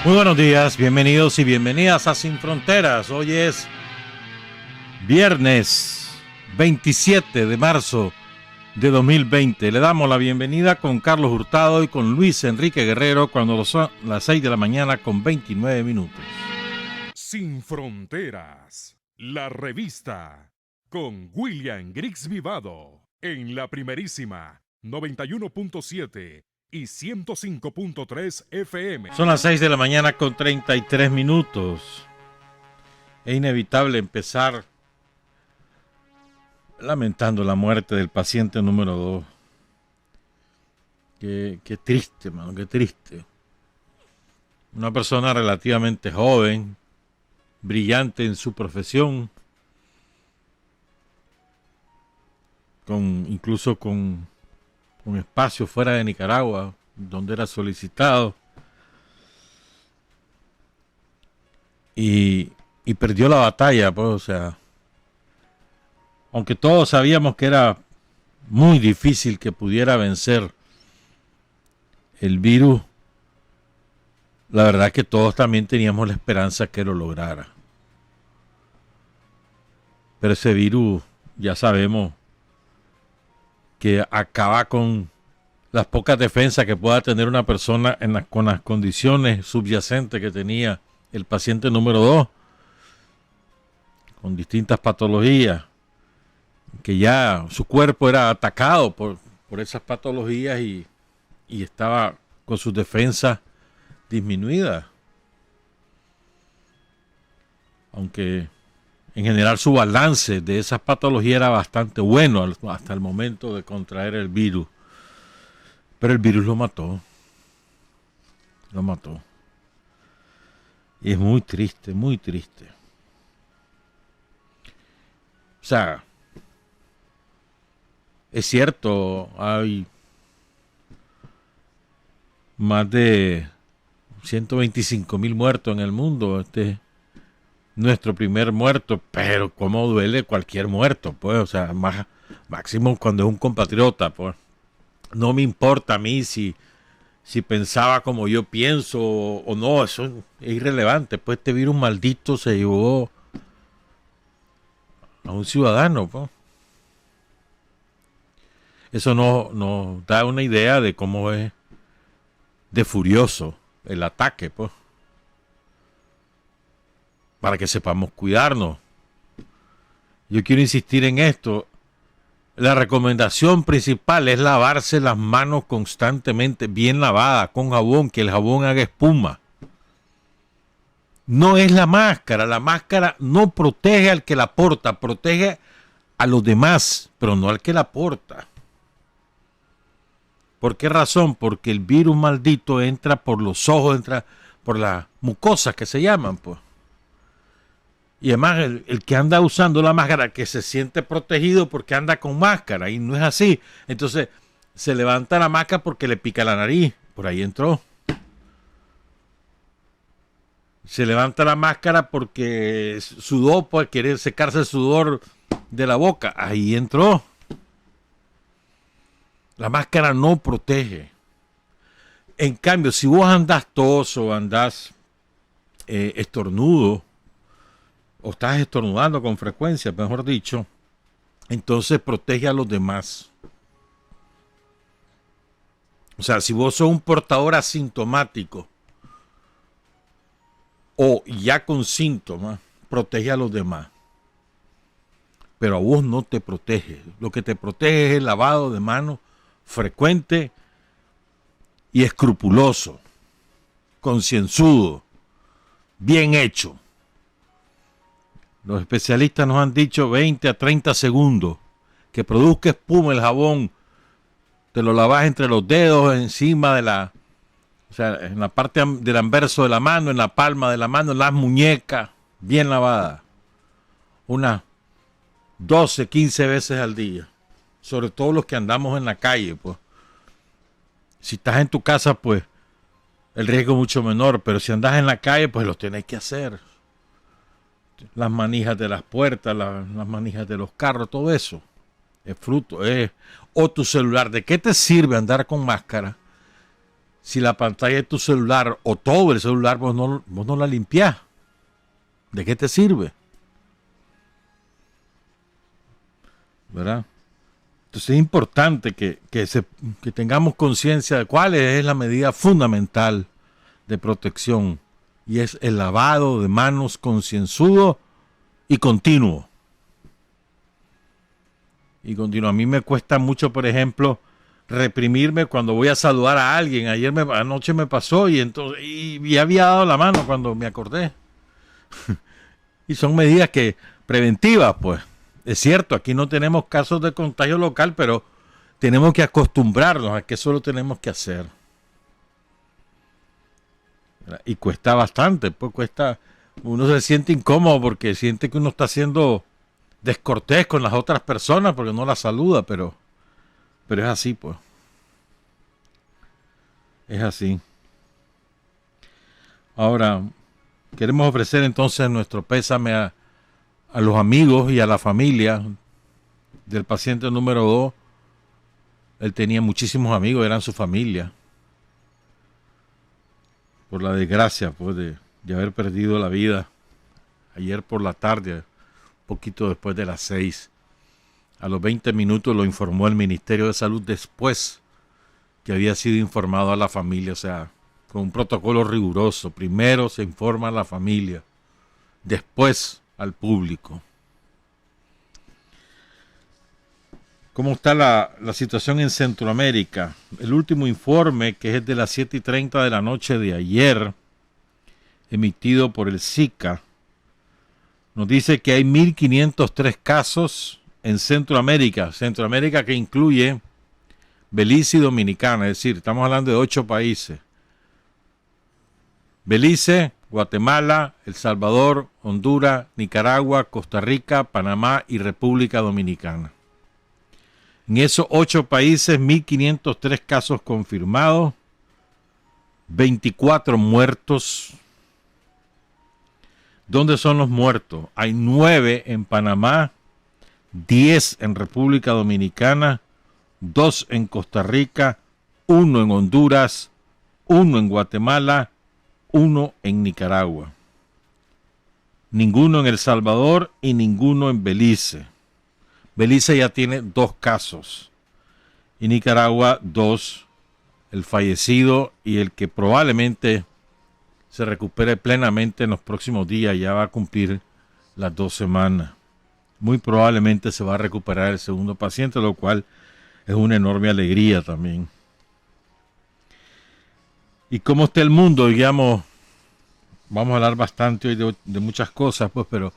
Muy buenos días, bienvenidos y bienvenidas a Sin Fronteras. Hoy es viernes 27 de marzo de 2020. Le damos la bienvenida con Carlos Hurtado y con Luis Enrique Guerrero cuando son las 6 de la mañana con 29 minutos. Sin Fronteras, la revista, con William Griggs Vivado, en la primerísima 91.7 y 105.3 FM. Son las 6 de la mañana con 33 minutos. Es inevitable empezar lamentando la muerte del paciente número 2. Qué triste, mano, qué triste. Una persona relativamente joven, brillante en su profesión, incluso con un espacio fuera de Nicaragua, donde era solicitado, y perdió la batalla, pues, o sea, aunque todos sabíamos que era muy difícil que pudiera vencer el virus, la verdad es que todos también teníamos la esperanza que lo lograra. Pero ese virus, ya sabemos, que acaba con las pocas defensas que pueda tener una persona con las condiciones subyacentes que tenía el paciente número 2, con distintas patologías, que ya su cuerpo era atacado por esas patologías y estaba con sus defensas disminuidas. Aunque en general su balance de esas patologías era bastante bueno hasta el momento de contraer el virus. Pero el virus lo mató. Lo mató. Y es muy triste, muy triste. O sea, es cierto, hay más de 125,000 muertos en el mundo. Nuestro primer muerto, pero cómo duele cualquier muerto, pues, o sea, máximo cuando es un compatriota, pues. No me importa a mí si pensaba como yo pienso o no, eso es irrelevante, pues este virus maldito se llevó a un ciudadano, pues. Eso nos da una idea de cómo es de furioso el ataque, pues. Para que sepamos cuidarnos. Yo quiero insistir en esto. La recomendación principal es lavarse las manos constantemente, bien lavadas, con jabón, que el jabón haga espuma. No es la máscara no protege al que la porta, protege a los demás, pero no al que la porta. ¿Por qué razón? Porque el virus maldito entra por los ojos, entra por las mucosas que se llaman, pues. Y además el que anda usando la máscara, que se siente protegido porque anda con máscara, y no es así. Entonces se levanta la máscara porque le pica la nariz, por ahí entró. Se levanta la máscara porque sudó, pues quiere secarse el sudor de la boca, ahí entró. La máscara no protege. En cambio, si vos andás tos o andás estornudo, o estás estornudando con frecuencia, mejor dicho, entonces protege a los demás. O sea, si vos sos un portador asintomático o ya con síntomas, protege a los demás. Pero a vos no te protege. Lo que te protege es el lavado de manos frecuente y escrupuloso, concienzudo, bien hecho. Los especialistas nos han dicho 20 a 30 segundos que produzca espuma el jabón. Te lo lavas entre los dedos, encima de o sea, en la parte del anverso de la mano, en la palma de la mano, en las muñecas, bien lavadas. Unas 12, 15 veces al día. Sobre todo los que andamos en la calle, pues. Si estás en tu casa, pues, el riesgo es mucho menor. Pero si andas en la calle, pues los tenés que hacer. Las manijas de las puertas, las manijas de los carros, todo eso es fruto. O tu celular. ¿De qué te sirve andar con máscara si la pantalla de tu celular o todo el celular vos no la limpiás? ¿De qué te sirve? ¿Verdad? Entonces es importante que tengamos conciencia de cuál es la medida fundamental de protección, y es el lavado de manos concienzudo y continuo. A mí me cuesta mucho, por ejemplo, reprimirme cuando voy a saludar a alguien. Anoche me pasó y había dado la mano cuando me acordé. Y son medidas preventivas, pues. Es cierto, aquí no tenemos casos de contagio local, pero tenemos que acostumbrarnos a que eso lo tenemos que hacer. Y cuesta bastante, pues uno se siente incómodo porque siente que uno está siendo descortés con las otras personas porque no las saluda, pero es así, pues. Es así. Ahora, queremos ofrecer entonces nuestro pésame a los amigos y a la familia del paciente número 2. Él tenía muchísimos amigos, eran su familia. Por la desgracia, pues, de haber perdido la vida ayer por la tarde, poquito después de las 6. A los 20 minutos lo informó el Ministerio de Salud después que había sido informado a la familia, o sea, con un protocolo riguroso. Primero se informa a la familia, después al público. ¿Cómo está la situación en Centroamérica? El último informe, que es de las 7:30 de la noche de ayer, emitido por el SICA, nos dice que hay 1.503 casos en Centroamérica. Centroamérica que incluye Belice y Dominicana, es decir, estamos hablando de 8 países. Belice, Guatemala, El Salvador, Honduras, Nicaragua, Costa Rica, Panamá y República Dominicana. En esos 8 países, 1.503 casos confirmados, 24 muertos. ¿Dónde son los muertos? Hay 9 en Panamá, 10 en República Dominicana, 2 en Costa Rica, 1 en Honduras, 1 en Guatemala, 1 en Nicaragua. Ninguno en El Salvador y ninguno en Belice. Belice ya tiene 2 casos. Y Nicaragua 2. El fallecido y el que probablemente se recupere plenamente en los próximos días, ya va a cumplir las 2 semanas. Muy probablemente se va a recuperar el segundo paciente, lo cual es una enorme alegría también. ¿Y cómo está el mundo? Digamos, vamos a hablar bastante hoy de muchas cosas, pues, pero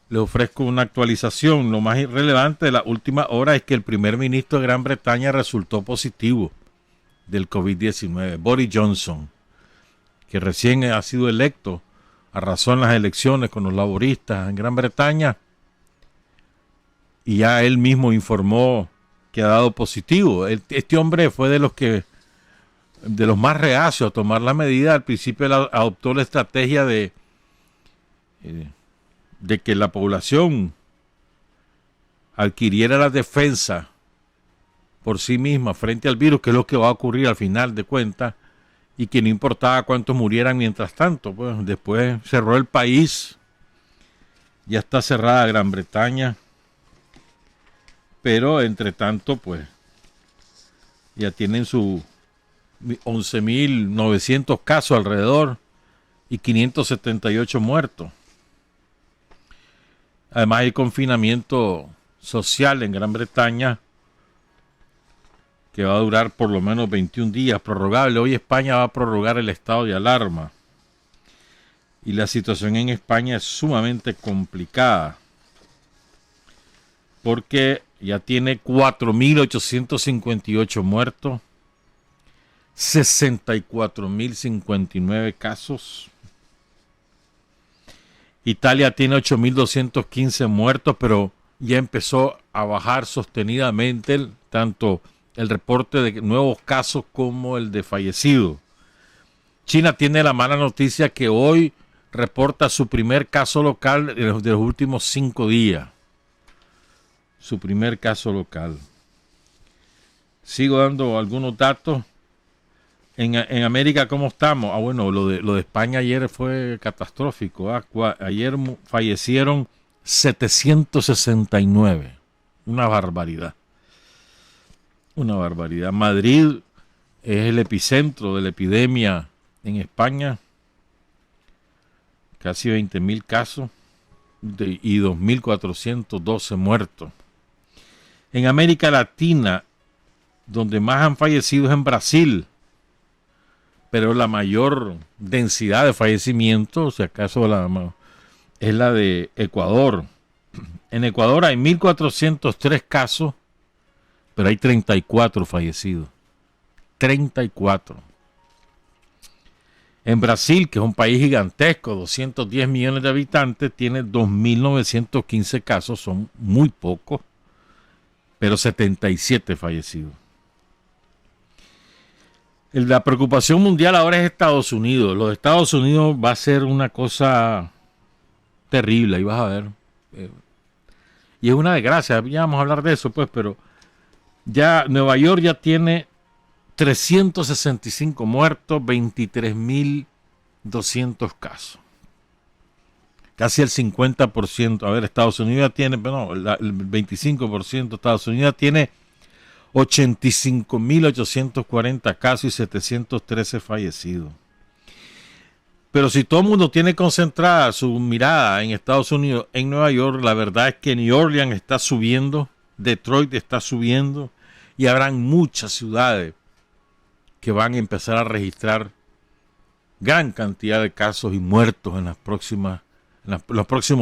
le ofrezco una actualización. Lo más relevante de la última hora es que el primer ministro de Gran Bretaña resultó positivo del COVID-19, Boris Johnson, que recién ha sido electo, arrasó en las elecciones con los laboristas en Gran Bretaña, y ya él mismo informó que ha dado positivo. Este hombre fue de los más reacios a tomar la medida. Al principio él adoptó la estrategia de que la población adquiriera la defensa por sí misma frente al virus, que es lo que va a ocurrir al final de cuentas, y que no importaba cuántos murieran mientras tanto. Pues después cerró el país, ya está cerrada Gran Bretaña, pero entre tanto, pues ya tienen sus 11.900 casos alrededor y 578 muertos. Además hay confinamiento social en Gran Bretaña que va a durar por lo menos 21 días, prorrogable. Hoy España va a prorrogar el estado de alarma. Y la situación en España es sumamente complicada, porque ya tiene 4.858 muertos, 64.059 casos. Italia tiene 8.215 muertos, pero ya empezó a bajar sostenidamente tanto el reporte de nuevos casos como el de fallecidos. China tiene la mala noticia que hoy reporta su primer caso local de los últimos 5 días. Su primer caso local. Sigo dando algunos datos. En América, ¿cómo estamos? Ah, bueno, lo de España ayer fue catastrófico. Ayer fallecieron 769. Una barbaridad. Una barbaridad. Madrid es el epicentro de la epidemia en España. Casi 20.000 casos y 2.412 muertos. En América Latina, donde más han fallecido es en Brasil, pero la mayor densidad de fallecimientos, si acaso es la de Ecuador. En Ecuador hay 1.403 casos, pero hay 34 fallecidos. 34. En Brasil, que es un país gigantesco, 210 millones de habitantes, tiene 2.915 casos, son muy pocos, pero 77 fallecidos. La preocupación mundial ahora es Estados Unidos. Los Estados Unidos va a ser una cosa terrible, ahí vas a ver. Y es una desgracia, ya vamos a hablar de eso, pues, pero ya Nueva York ya tiene 365 muertos, 23.200 casos. Casi el 50%. A ver, Estados Unidos ya tiene, bueno, el 25%. Estados Unidos tiene 85.840 casos y 713 fallecidos. Pero si todo el mundo tiene concentrada su mirada en Estados Unidos, en Nueva York, la verdad es que New Orleans está subiendo, Detroit está subiendo, y habrán muchas ciudades que van a empezar a registrar gran cantidad de casos y muertos en los próximos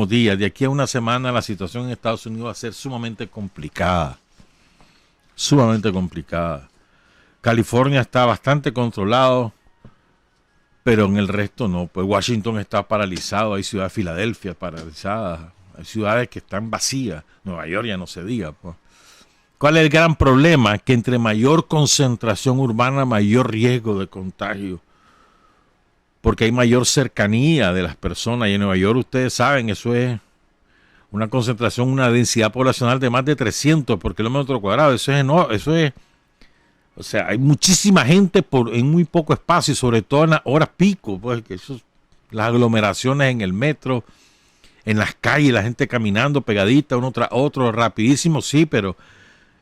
días. De aquí a una semana la situación en Estados Unidos va a ser sumamente complicada. Sumamente complicada. California está bastante controlado, pero en el resto no. Pues Washington está paralizado, hay ciudad de Filadelfia paralizada, hay ciudades que están vacías. Nueva York ya no se diga, pues. ¿Cuál es el gran problema? Que entre mayor concentración urbana, mayor riesgo de contagio. Porque hay mayor cercanía de las personas. Y en Nueva York, ustedes saben, eso es una concentración, una densidad poblacional de más de 300 por kilómetro cuadrado. Eso es enorme, o sea, hay muchísima gente en muy poco espacio, y sobre todo en las horas pico. Pues, las aglomeraciones en el metro, en las calles, la gente caminando pegadita uno tras otro, rapidísimo, sí, pero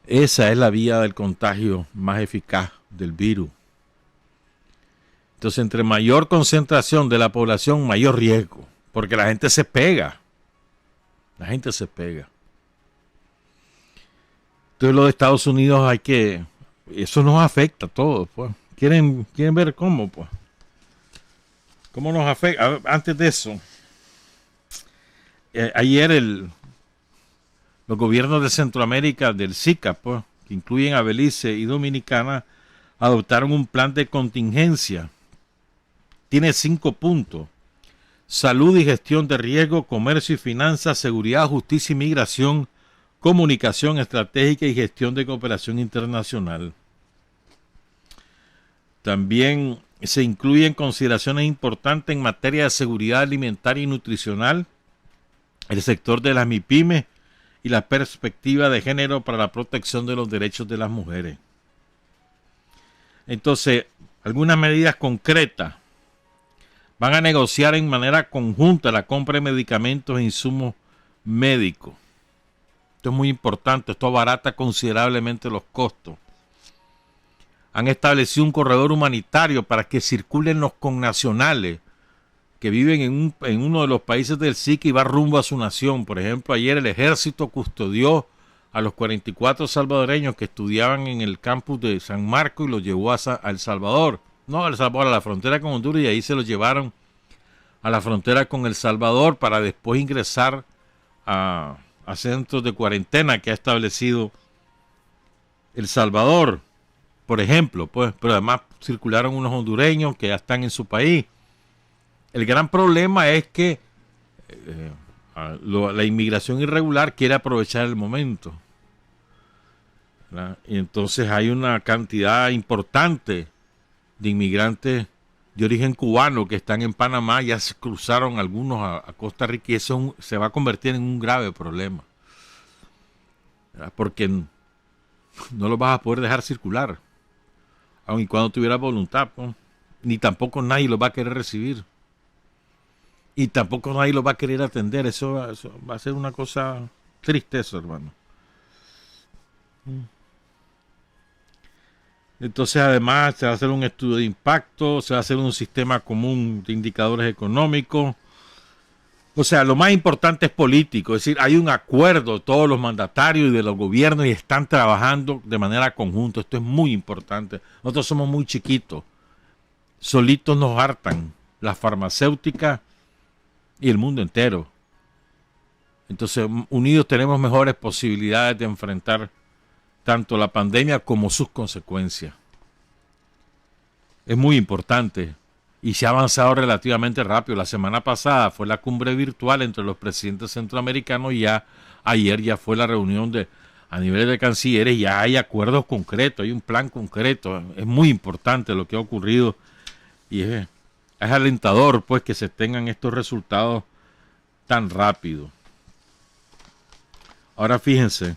esa es la vía del contagio más eficaz del virus. Entonces, entre mayor concentración de la población, mayor riesgo, porque la gente se pega. La gente se pega. Entonces, lo de Estados Unidos eso nos afecta a todos, pues. ¿Quieren ver cómo, pues? ¿Cómo nos afecta? Antes de eso, ayer los gobiernos de Centroamérica, del SICA, pues, que incluyen a Belice y Dominicana, adoptaron un plan de contingencia. Tiene 5 puntos. Salud y gestión de riesgo, comercio y finanzas, seguridad, justicia y migración, comunicación estratégica y gestión de cooperación internacional. También se incluyen consideraciones importantes en materia de seguridad alimentaria y nutricional, el sector de las MIPYMES y la perspectiva de género para la protección de los derechos de las mujeres. Entonces, algunas medidas concretas. Van a negociar en manera conjunta la compra de medicamentos e insumos médicos. Esto es muy importante, esto abarata considerablemente los costos. Han establecido un corredor humanitario para que circulen los connacionales que viven en uno de los países del SIC y va rumbo a su nación. Por ejemplo, ayer el ejército custodió a los 44 salvadoreños que estudiaban en el campus de San Marcos y los llevó a El Salvador. No, a El Salvador, a la frontera con Honduras, y ahí se los llevaron a la frontera con El Salvador para después ingresar a centros de cuarentena que ha establecido El Salvador, por ejemplo, pues, pero además circularon unos hondureños que ya están en su país. El gran problema es que la inmigración irregular quiere aprovechar el momento, ¿verdad? Y entonces hay una cantidad importante de inmigrantes de origen cubano que están en Panamá, ya se cruzaron algunos a Costa Rica, y eso se va a convertir en un grave problema, ¿verdad? Porque no los vas a poder dejar circular. aun y cuando tuviera voluntad, pues, ni tampoco nadie lo va a querer recibir. Y tampoco nadie lo va a querer atender. Eso va a ser una cosa triste, eso, hermano. Entonces, además, se va a hacer un estudio de impacto, se va a hacer un sistema común de indicadores económicos. O sea, lo más importante es político, es decir, hay un acuerdo de todos los mandatarios y de los gobiernos y están trabajando de manera conjunta. Esto es muy importante. Nosotros somos muy chiquitos, solitos nos hartan las farmacéuticas y el mundo entero. Entonces, unidos tenemos mejores posibilidades de enfrentar tanto la pandemia como sus consecuencias. Es muy importante. Y se ha avanzado relativamente rápido. La semana pasada fue la cumbre virtual entre los presidentes centroamericanos y ya ayer ya fue la reunión a nivel de cancilleres. Ya hay acuerdos concretos, hay un plan concreto. Es muy importante lo que ha ocurrido y es alentador pues que se tengan estos resultados tan rápido. Ahora fíjense,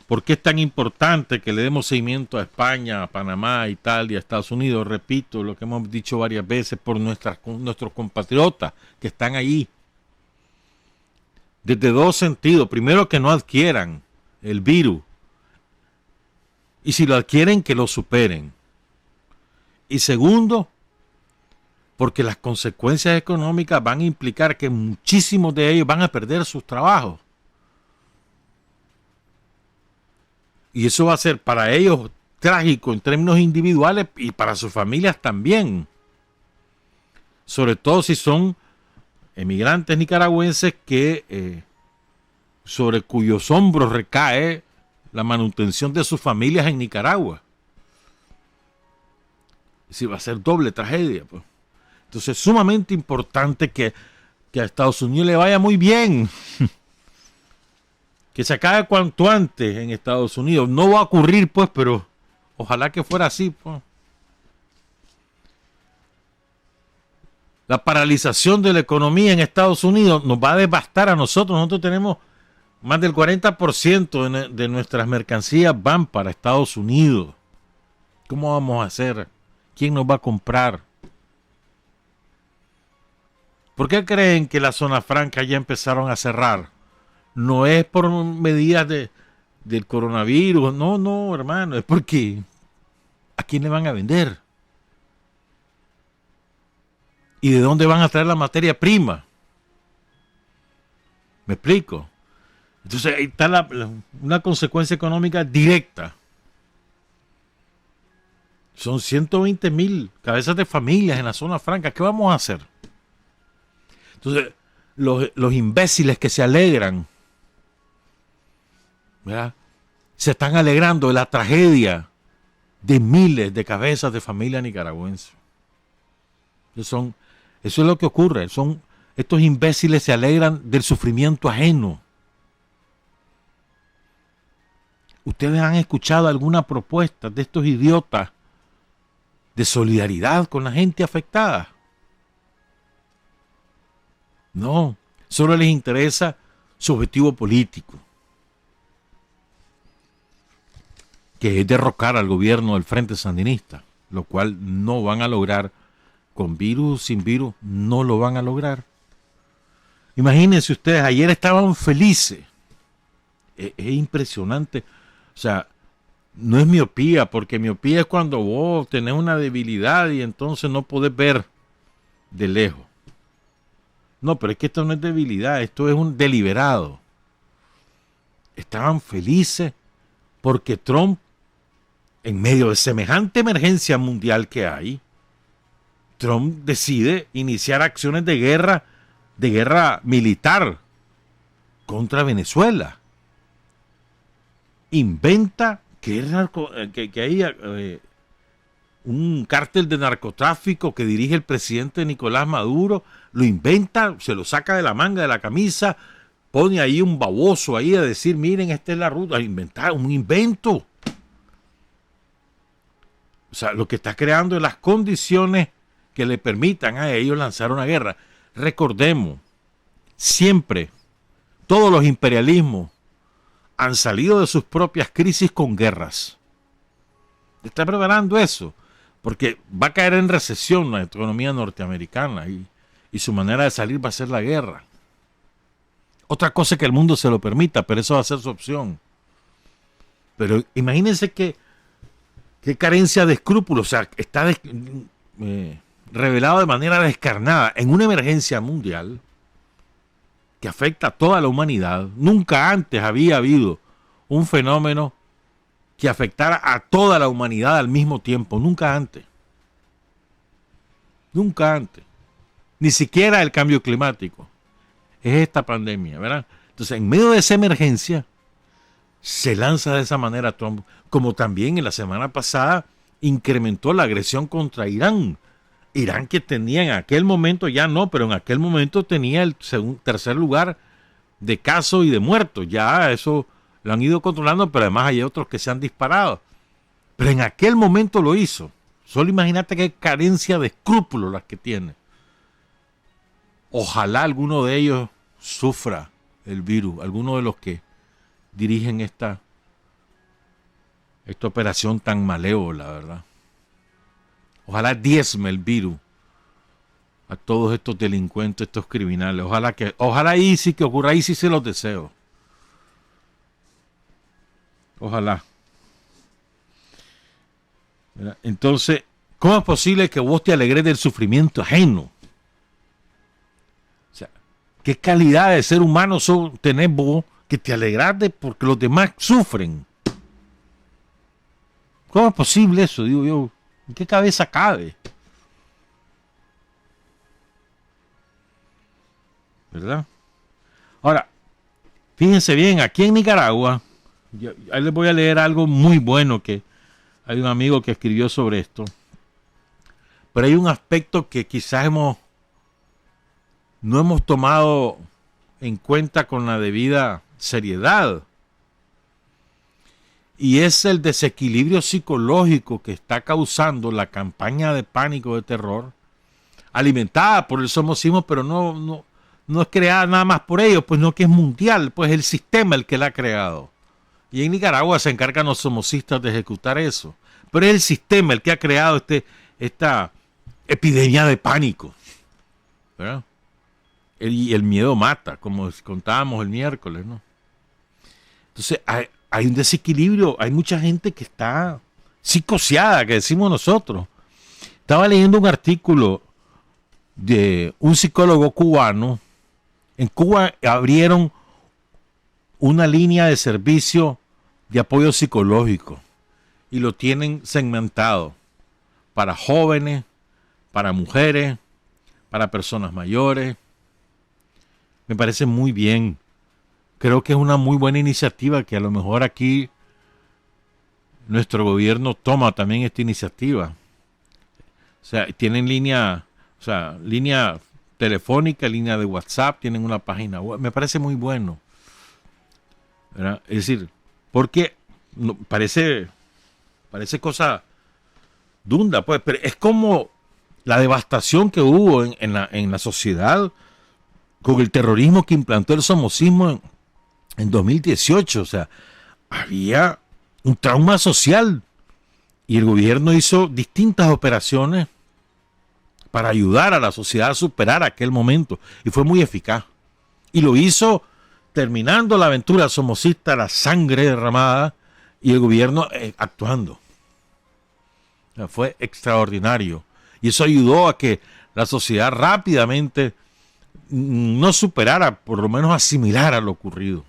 ¿por qué es tan importante que le demos seguimiento a España, a Panamá, a Italia, a Estados Unidos? Repito lo que hemos dicho varias veces, por nuestros compatriotas que están allí. Desde dos sentidos. Primero, que no adquieran el virus. Y si lo adquieren, que lo superen. Y segundo, porque las consecuencias económicas van a implicar que muchísimos de ellos van a perder sus trabajos. Y eso va a ser para ellos trágico en términos individuales y para sus familias también. Sobre todo si son emigrantes nicaragüenses sobre cuyos hombros recae la manutención de sus familias en Nicaragua. Es decir, va a ser doble tragedia, pues. Entonces es sumamente importante que a Estados Unidos le vaya muy bien. Que se acabe cuanto antes en Estados Unidos. No va a ocurrir, pues, pero ojalá que fuera así, pues. La paralización de la economía en Estados Unidos nos va a devastar a nosotros. Nosotros tenemos más del 40% de nuestras mercancías van para Estados Unidos. ¿Cómo vamos a hacer? ¿Quién nos va a comprar? ¿Por qué creen que la zona franca ya empezaron a cerrar? No es por medidas del coronavirus, no, hermano, es porque ¿a quién le van a vender? ¿Y de dónde van a traer la materia prima? ¿Me explico? Entonces ahí está una consecuencia económica directa. Son 120,000 cabezas de familias en la zona franca. ¿Qué vamos a hacer? Entonces, los imbéciles que se alegran, ¿verdad?, se están alegrando de la tragedia de miles de cabezas de familia nicaragüenses. Eso es lo que ocurre. Estos imbéciles se alegran del sufrimiento ajeno. ¿Ustedes han escuchado alguna propuesta de estos idiotas de solidaridad con la gente afectada? No, solo les interesa su objetivo político, que es derrocar al gobierno del Frente Sandinista, lo cual no van a lograr. Con virus, sin virus, no lo van a lograr. Imagínense ustedes, ayer estaban felices. Es impresionante. O sea, no es miopía, porque miopía es cuando vos tenés una debilidad y entonces no podés ver de lejos. No, pero es que esto no es debilidad, esto es un deliberado. Estaban felices porque Trump, en medio de semejante emergencia mundial que hay, Trump decide iniciar acciones de guerra militar contra Venezuela. Inventa que hay un cártel de narcotráfico que dirige el presidente Nicolás Maduro. Lo inventa, se lo saca de la manga de la camisa, pone ahí un baboso ahí a decir, miren, esta es la ruta. A inventar un invento. O sea, lo que está creando es las condiciones que le permitan a ellos lanzar una guerra. Recordemos, siempre todos los imperialismos han salido de sus propias crisis con guerras. Está preparando eso, porque va a caer en recesión la economía norteamericana y su manera de salir va a ser la guerra. Otra cosa es que el mundo se lo permita, pero eso va a ser su opción. Pero imagínense qué carencia de escrúpulos, o sea, está revelado de manera descarnada en una emergencia mundial que afecta a toda la humanidad. Nunca antes había habido un fenómeno que afectara a toda la humanidad al mismo tiempo. Nunca antes. Nunca antes. Ni siquiera el cambio climático. Es esta pandemia, ¿verdad? Entonces, en medio de esa emergencia, se lanza de esa manera Trump, como también en la semana pasada incrementó la agresión contra Irán. Irán, que tenía en aquel momento, ya no, pero en aquel momento tenía el tercer lugar de casos y de muertos. Ya eso lo han ido controlando, pero además hay otros que se han disparado. Pero en aquel momento lo hizo. Solo imagínate qué carencia de escrúpulos las que tiene. Ojalá alguno de ellos sufra el virus, alguno de los que dirigen esta operación tan malévola, ¿verdad? Ojalá diezme el virus a todos estos delincuentes, estos criminales. Ojalá ahí sí que ocurra, ahí sí se los deseo. Ojalá. ¿Verdad? Entonces, ¿cómo es posible que vos te alegres del sufrimiento ajeno? O sea, ¿qué calidad de ser humano tenés vos que te alegras de porque los demás sufren? ¿Cómo es posible eso? Digo yo, ¿en qué cabeza cabe? ¿Verdad? Ahora, fíjense bien, aquí en Nicaragua, ahí les voy a leer algo muy bueno que hay un amigo que escribió sobre esto, pero hay un aspecto que quizás no hemos tomado en cuenta con la debida seriedad, y es el desequilibrio psicológico que está causando la campaña de pánico, de terror, alimentada por el somocismo, pero no es creada nada más por ellos, pues no, que es mundial, pues el sistema el que la ha creado. Y en Nicaragua se encargan los somocistas de ejecutar eso. Pero es el sistema el que ha creado esta epidemia de pánico, ¿verdad? Y el miedo mata, como contábamos el miércoles, ¿no? Entonces hay un desequilibrio, hay mucha gente que está psicoseada, que decimos nosotros. Estaba leyendo un artículo de un psicólogo cubano. En Cuba abrieron una línea de servicio de apoyo psicológico y lo tienen segmentado para jóvenes, para mujeres, para personas mayores. Me parece muy bien. Creo que es una muy buena iniciativa que a lo mejor aquí nuestro gobierno toma también esta iniciativa. O sea, tienen línea telefónica, línea de WhatsApp, tienen una página web. Me parece muy bueno, ¿verdad? Es decir, porque parece cosa dunda, pues, pero es como la devastación que hubo en la sociedad con el terrorismo que implantó el somocismo en 2018. O sea, había un trauma social y el gobierno hizo distintas operaciones para ayudar a la sociedad a superar aquel momento, y fue muy eficaz. Y lo hizo terminando la aventura somocista, la sangre derramada, y el gobierno actuando. O sea, fue extraordinario. Y eso ayudó a que la sociedad rápidamente no superara, por lo menos asimilara lo ocurrido,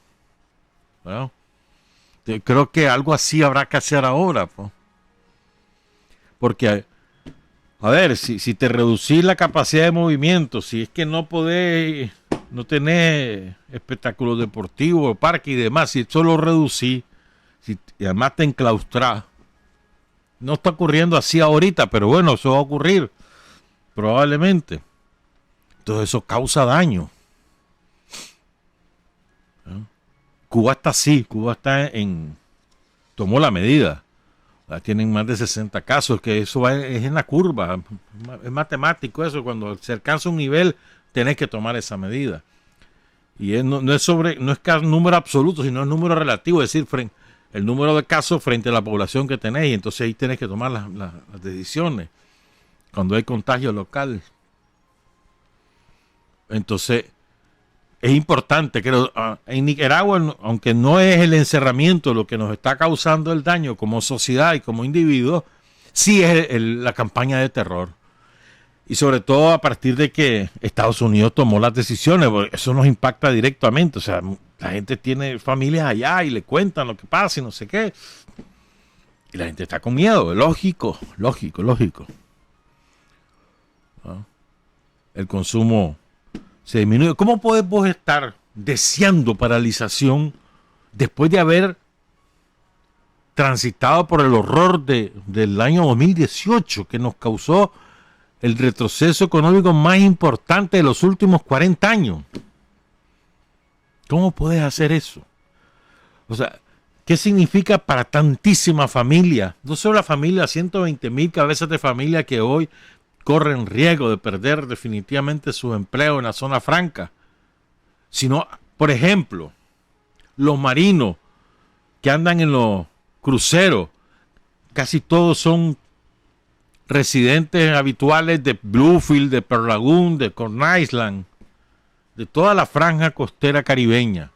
¿verdad? Creo que algo así habrá que hacer ahora, pues. Porque a ver, si te reducís la capacidad de movimiento, si es que no tenés espectáculos deportivos, parques y demás, si solo reducís, y además te enclaustrás, no está ocurriendo así ahorita, pero bueno, eso va a ocurrir, probablemente. Entonces eso causa daño. ¿no? Cuba está así, tomó la medida. Tienen más de 60 casos, que eso es en la curva, es matemático eso, cuando se alcanza un nivel tenés que tomar esa medida. Y no es número absoluto, sino es número relativo, es decir, el número de casos frente a la población que tenéis. Entonces ahí tenés que tomar las decisiones cuando hay contagio local. Entonces es importante, creo, en Nicaragua, aunque no es el encerramiento lo que nos está causando el daño como sociedad y como individuos, sí es la campaña de terror. Y sobre todo a partir de que Estados Unidos tomó las decisiones, porque eso nos impacta directamente. O sea, la gente tiene familias allá y le cuentan lo que pasa y no sé qué. Y la gente está con miedo, lógico. ¿No? El consumo se disminuye. ¿Cómo podemos estar deseando paralización después de haber transitado por el horror del año 2018 que nos causó el retroceso económico más importante de los últimos 40 años? ¿Cómo puedes hacer eso? O sea, ¿qué significa para tantísimas familias? No solo la familia, 120,000 cabezas de familia que hoy corren riesgo de perder definitivamente su empleo en la zona franca, sino, por ejemplo, los marinos que andan en los cruceros, casi todos son residentes habituales de Bluefield, de Pearl Lagoon, de Corn Island, de toda la franja costera caribeña,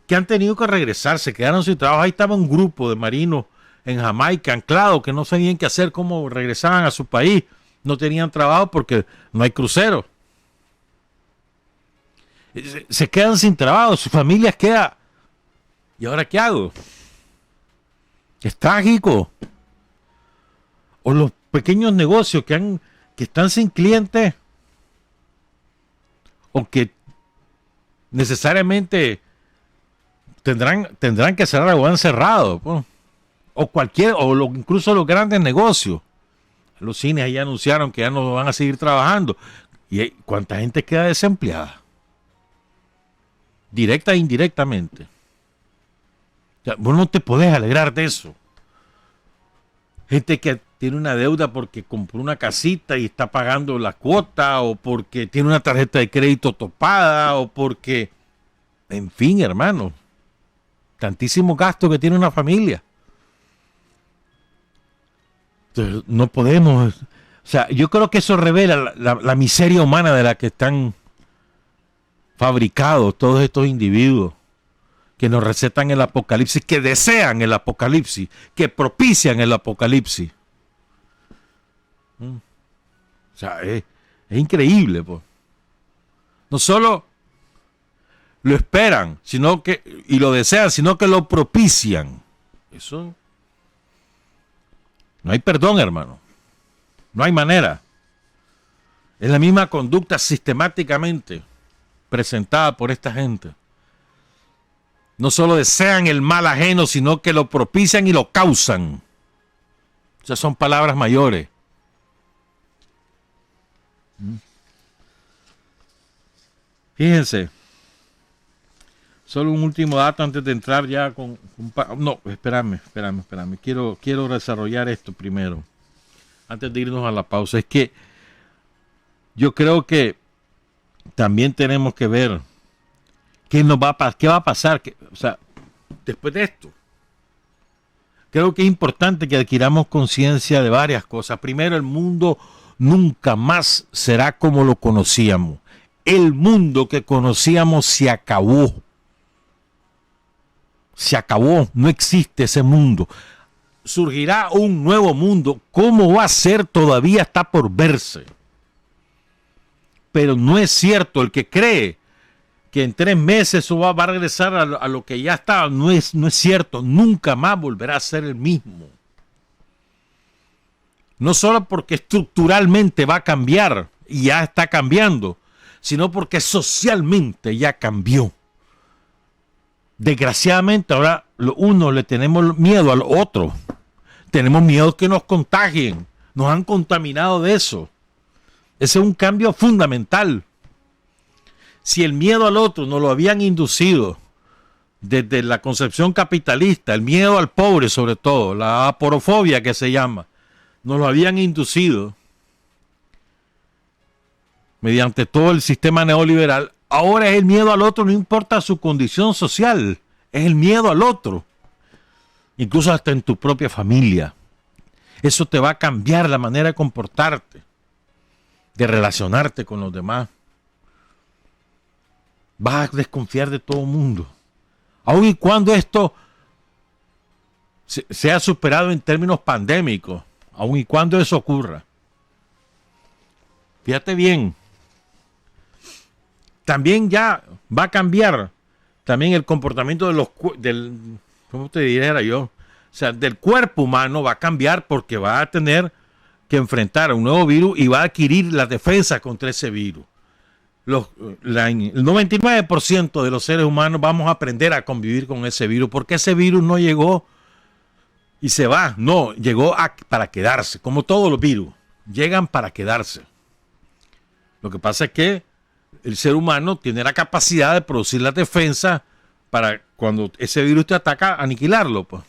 que han tenido que regresar, se quedaron sin trabajo. Ahí estaba un grupo de marinos en Jamaica, anclados, que no sabían qué hacer, cómo regresaban a su país. No tenían trabajo porque no hay crucero. Se quedan sin trabajo, sus familias quedan. ¿Y ahora qué hago? Es trágico. O los pequeños negocios que están sin clientes, o que necesariamente tendrán que cerrar o han cerrado, pues. Incluso los grandes negocios. Los cines ya anunciaron que ya no van a seguir trabajando. ¿Y cuánta gente queda desempleada? Directa e indirectamente. O sea, vos no te podés alegrar de eso. Gente que tiene una deuda porque compró una casita y está pagando la cuota, o porque tiene una tarjeta de crédito topada, o porque, en fin, hermano, tantísimo gasto que tiene una familia. Entonces, no podemos. O sea, yo creo que eso revela la miseria humana de la que están fabricados todos estos individuos que nos recetan el apocalipsis, que desean el apocalipsis, que propician el apocalipsis. O sea, es increíble, pues. No solo lo esperan, y lo desean, sino que lo propician. Eso no hay perdón, hermano. No hay manera. Es la misma conducta sistemáticamente presentada por esta gente. No solo desean el mal ajeno, sino que lo propician y lo causan. Esas son palabras mayores. Fíjense. Solo un último dato antes de entrar ya con... No, espérame. Quiero desarrollar esto primero. Antes de irnos a la pausa. Es que yo creo que también tenemos que ver qué va a pasar. O sea, después de esto. Creo que es importante que adquiramos conciencia de varias cosas. Primero, el mundo nunca más será como lo conocíamos. El mundo que conocíamos se acabó. Se acabó, no existe ese mundo. Surgirá un nuevo mundo. ¿Cómo va a ser? Todavía está por verse. Pero no es cierto. El que cree que en 3 meses eso va a regresar a lo que ya estaba, no es cierto. Nunca más volverá a ser el mismo. No solo porque estructuralmente va a cambiar, y ya está cambiando, sino porque socialmente ya cambió. Desgraciadamente ahora uno le tenemos miedo al otro. Tenemos miedo que nos contagien. Nos han contaminado de eso. Ese es un cambio fundamental. Si el miedo al otro nos lo habían inducido desde la concepción capitalista, el miedo al pobre sobre todo, la aporofobia que se llama, nos lo habían inducido mediante todo el sistema neoliberal. Ahora es el miedo al otro, no importa su condición social, es el miedo al otro. incluso hasta en tu propia familia. Eso te va a cambiar la manera de comportarte, de relacionarte con los demás. Vas a desconfiar de todo el mundo. Aun y cuando esto sea superado en términos pandémicos, aun y cuando eso ocurra. Fíjate bien. También ya va a cambiar también el comportamiento ¿cómo te dijera yo? O sea, del cuerpo humano va a cambiar porque va a tener que enfrentar a un nuevo virus y va a adquirir la defensa contra ese virus. El 99% de los seres humanos vamos a aprender a convivir con ese virus, porque ese virus no llegó y se va, no, llegó para quedarse, como todos los virus, llegan para quedarse. Lo que pasa es que el ser humano tiene la capacidad de producir la defensa para cuando ese virus te ataca, aniquilarlo, pues.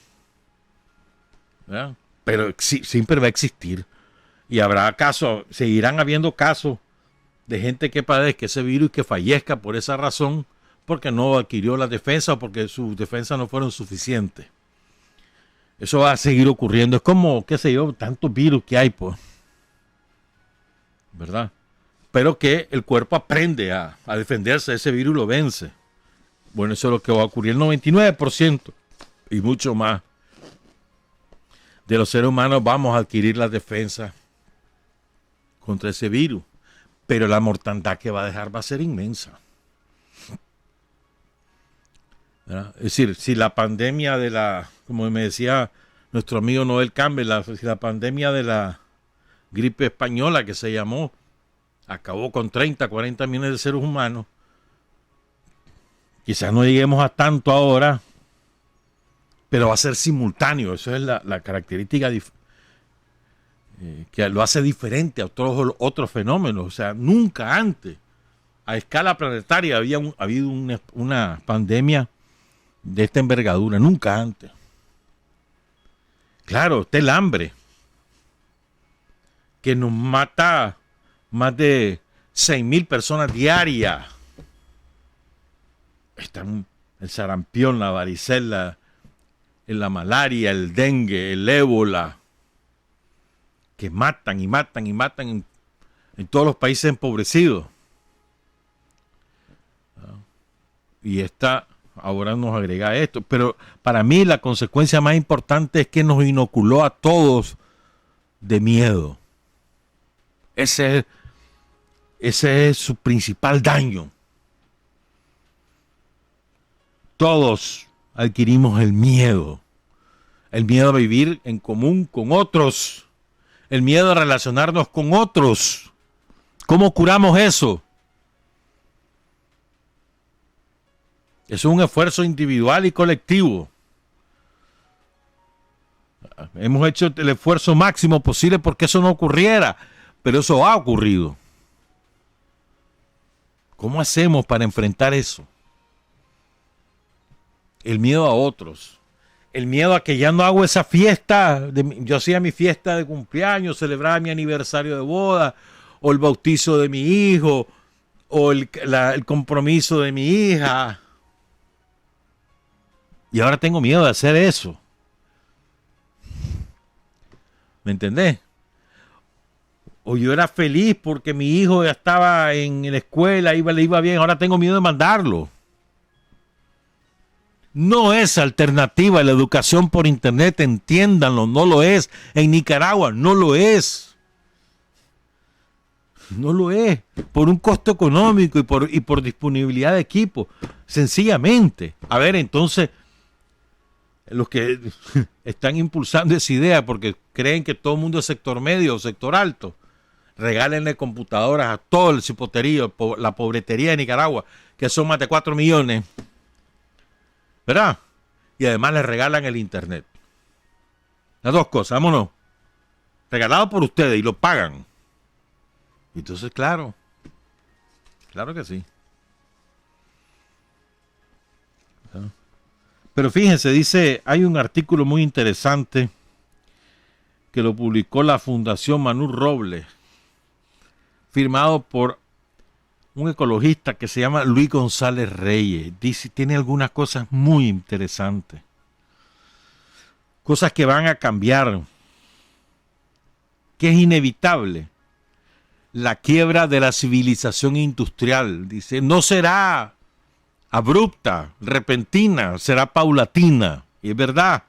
¿Verdad? Pero siempre va a existir. Y habrá casos, seguirán habiendo casos de gente que padezca ese virus y que fallezca por esa razón, porque no adquirió la defensa o porque sus defensas no fueron suficientes. Eso va a seguir ocurriendo. Es como, qué sé yo, tantos virus que hay, pues. ¿Verdad? Pero que el cuerpo aprende a defenderse de ese virus y lo vence. Bueno, eso es lo que va a ocurrir. El 99% y mucho más de los seres humanos vamos a adquirir la defensa contra ese virus. Pero la mortandad que va a dejar va a ser inmensa. ¿Verdad? Es decir, si la pandemia como me decía nuestro amigo Noel Campbell, si la pandemia de la gripe española que se llamó, acabó con 30, 40 millones de seres humanos, quizás no lleguemos a tanto ahora, pero va a ser simultáneo. Eso es la característica que lo hace diferente a otros fenómenos. O sea, nunca antes, a escala planetaria, había habido una pandemia de esta envergadura, nunca antes. Claro, está el hambre, que nos mata más de 6,000 personas diarias. Están el sarampión, la varicela, la malaria, el dengue, el ébola, que matan y matan y matan en todos los países empobrecidos. Y ahora nos agrega esto. Pero para mí la consecuencia más importante es que nos inoculó a todos de miedo. Ese es su principal daño. Todos adquirimos el miedo a vivir en común con otros, el miedo a relacionarnos con otros. ¿Cómo curamos eso? Es un esfuerzo individual y colectivo. Hemos hecho el esfuerzo máximo posible porque eso no ocurriera, pero eso ha ocurrido. ¿Cómo hacemos para enfrentar eso? El miedo a otros. El miedo a que ya no hago esa fiesta. Yo hacía mi fiesta de cumpleaños, celebraba mi aniversario de boda, o el bautizo de mi hijo, o el compromiso de mi hija. Y ahora tengo miedo de hacer eso. ¿Me entendés? O yo era feliz porque mi hijo ya estaba en la escuela, le iba bien, ahora tengo miedo de mandarlo. No es alternativa la educación por internet, entiéndanlo, no lo es. En Nicaragua no lo es. No lo es. Por un costo económico y por disponibilidad de equipo. Sencillamente. A ver, entonces, los que están impulsando esa idea porque creen que todo el mundo es sector medio o sector alto, regálenle computadoras a todo el cipoterío, la pobretería de Nicaragua, que son más de 4 millones. ¿Verdad? Y además les regalan el internet. Las dos cosas, vámonos. Regalado por ustedes y lo pagan. Entonces, claro que sí. Pero fíjense, dice, hay un artículo muy interesante que lo publicó la Fundación Manu Robles, firmado por un ecologista que se llama Luis González Reyes. Dice, tiene algunas cosas muy interesantes. cosas que van a cambiar, que es inevitable. La quiebra de la civilización industrial, dice, no será abrupta, repentina, será paulatina. Y es verdad.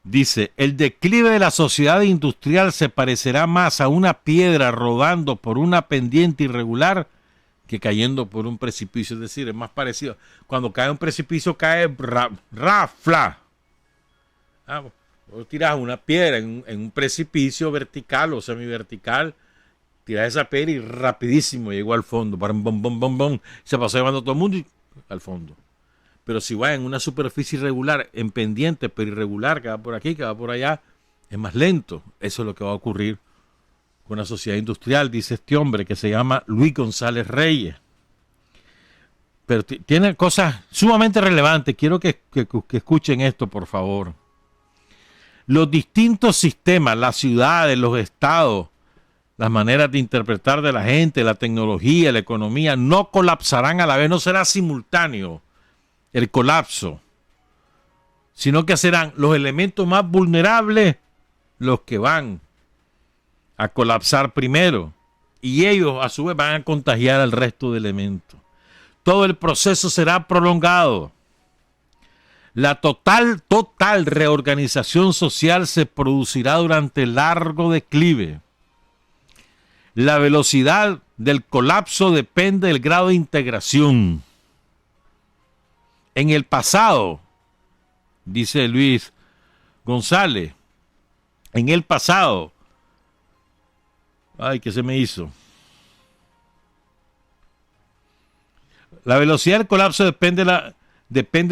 Dice, el declive de la sociedad industrial se parecerá más a una piedra rodando por una pendiente irregular que cayendo por un precipicio. Es decir, es más parecido. Cuando cae un precipicio, cae rafla. Vos tiras una piedra en un precipicio vertical o semivertical, tiras esa piedra y rapidísimo llegó al fondo. Bom, bom, bom, bom, bom, se pasó llevando a todo el mundo y al fondo. Pero si va en una superficie irregular, en pendiente, pero irregular, que va por aquí, que va por allá, es más lento. Eso es lo que va a ocurrir con la sociedad industrial, dice este hombre que se llama Luis González Reyes. Pero tiene cosas sumamente relevantes. Quiero que escuchen esto, por favor. Los distintos sistemas, las ciudades, los estados, las maneras de interpretar de la gente, la tecnología, la economía, no colapsarán a la vez, no será simultáneo el colapso, sino que serán los elementos más vulnerables los que van a colapsar primero y ellos a su vez van a contagiar al resto de elementos. Todo el proceso será prolongado. La total reorganización social se producirá durante largo declive. La velocidad del colapso depende del grado de integración. En el pasado, dice Luis González, en el pasado, ¿qué se me hizo? La velocidad del colapso depende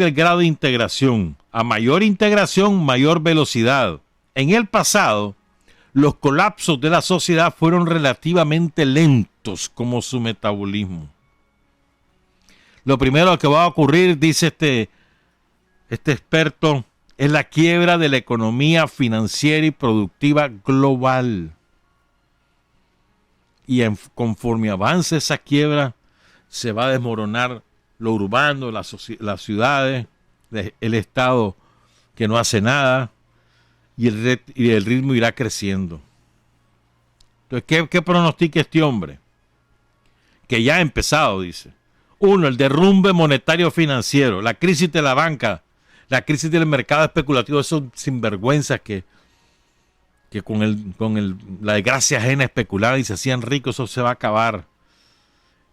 del grado de integración. A mayor integración, mayor velocidad. En el pasado, los colapsos de la sociedad fueron relativamente lentos como su metabolismo. Lo primero que va a ocurrir, dice este experto, es la quiebra de la economía financiera y productiva global. Y conforme avance esa quiebra, se va a desmoronar lo urbano, las ciudades, el Estado que no hace nada, y el ritmo irá creciendo. Entonces, ¿qué pronostica este hombre? Que ya ha empezado, dice. Uno, el derrumbe monetario financiero, la crisis de la banca, la crisis del mercado especulativo, esos sinvergüenzas que con la desgracia ajena especulaban y se hacían ricos, eso se va a acabar.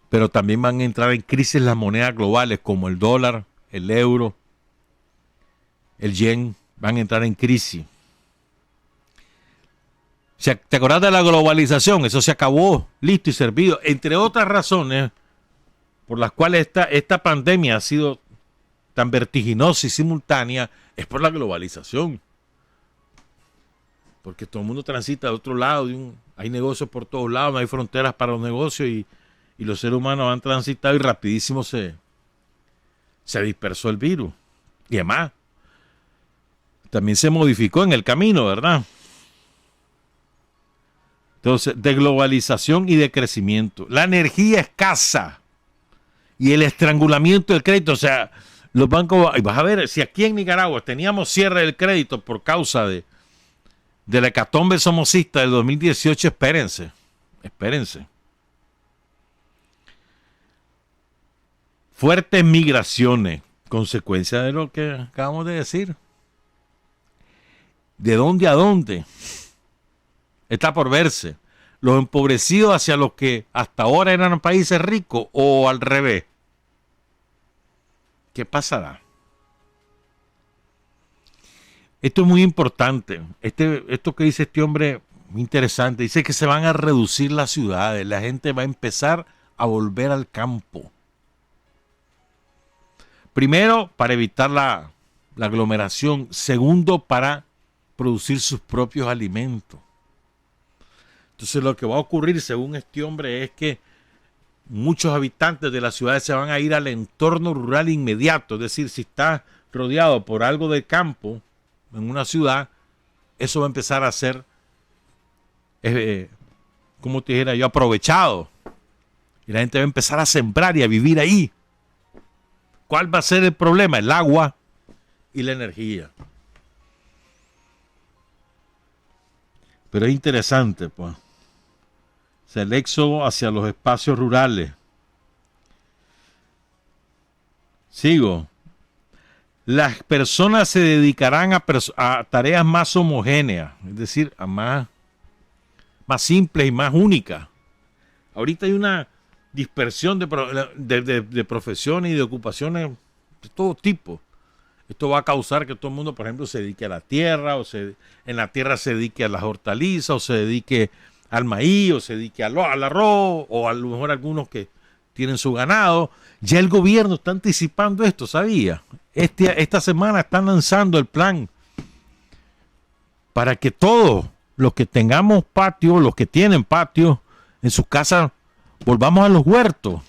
Pero también van a entrar en crisis las monedas globales como el dólar, el euro, el yen, van a entrar en crisis. ¿Te acordás de la globalización? Eso se acabó, listo y servido. Entre otras razones por las cuales esta pandemia ha sido tan vertiginosa y simultánea, es por la globalización. Porque todo el mundo transita de otro lado, hay negocios por todos lados, no hay fronteras para los negocios y los seres humanos han transitado y rapidísimo se dispersó el virus. Y además, también se modificó en el camino, ¿verdad? Entonces, de globalización y de crecimiento. La energía escasa y el estrangulamiento del crédito. O sea, los bancos, vas a ver, si aquí en Nicaragua teníamos cierre del crédito por causa de la hecatombe somocista del 2018, espérense. Fuertes migraciones, consecuencia de lo que acabamos de decir. ¿De dónde a dónde? Está por verse. Los empobrecidos hacia los que hasta ahora eran países ricos o al revés. ¿Qué pasará? Esto es muy importante. Esto que dice este hombre, muy interesante. Dice que se van a reducir las ciudades. La gente va a empezar a volver al campo. Primero, para evitar la aglomeración. Segundo, para producir sus propios alimentos. Entonces lo que va a ocurrir, según este hombre, es que muchos habitantes de las ciudades se van a ir al entorno rural inmediato. Es decir, si está rodeado por algo de campo en una ciudad, eso va a empezar a ser, como te dijera yo, aprovechado. Y la gente va a empezar a sembrar y a vivir ahí. ¿Cuál va a ser el problema? El agua y la energía. Pero es interesante, pues. O sea, el éxodo hacia los espacios rurales. Sigo. Las personas se dedicarán a tareas más homogéneas, es decir, a más simples y más únicas. Ahorita hay una dispersión de profesiones y de ocupaciones de todo tipo. Esto va a causar que todo el mundo, por ejemplo, se dedique a la tierra, en la tierra se dedique a las hortalizas, o se dedique al maíz, o se dedique al arroz, o a lo mejor algunos que tienen su ganado. Ya el gobierno está anticipando esto, ¿sabía? Esta semana están lanzando el plan para que todos los que tengamos patio, los que tienen patio en sus casas, volvamos a los huertos.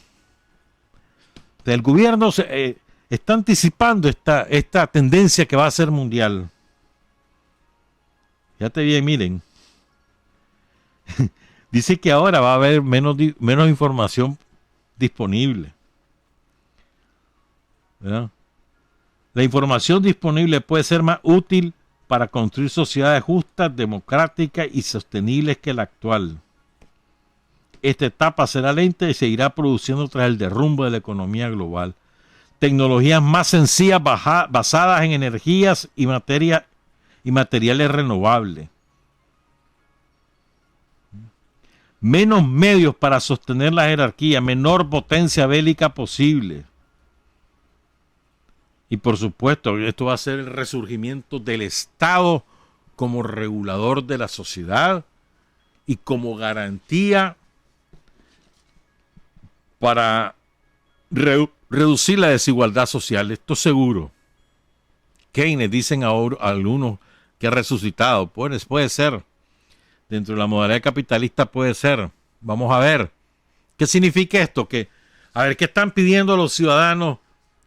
El gobierno está anticipando esta tendencia que va a ser mundial. Fíjate bien, miren. Dice que ahora va a haber menos información disponible. ¿Verdad? La información disponible puede ser más útil para construir sociedades justas, democráticas y sostenibles que la actual. Esta etapa será lenta y seguirá produciendo tras el derrumbe de la economía global. Tecnologías más sencillas basadas en energías y materiales renovables. Menos medios para sostener la jerarquía, menor potencia bélica posible. Y por supuesto, esto va a ser el resurgimiento del Estado como regulador de la sociedad y como garantía para reducir la desigualdad social. Esto es seguro. Keynes, dicen ahora algunos que ha resucitado. Puede ser. Dentro de la modalidad capitalista puede ser. Vamos a ver. ¿Qué significa esto? ¿Qué están pidiendo los ciudadanos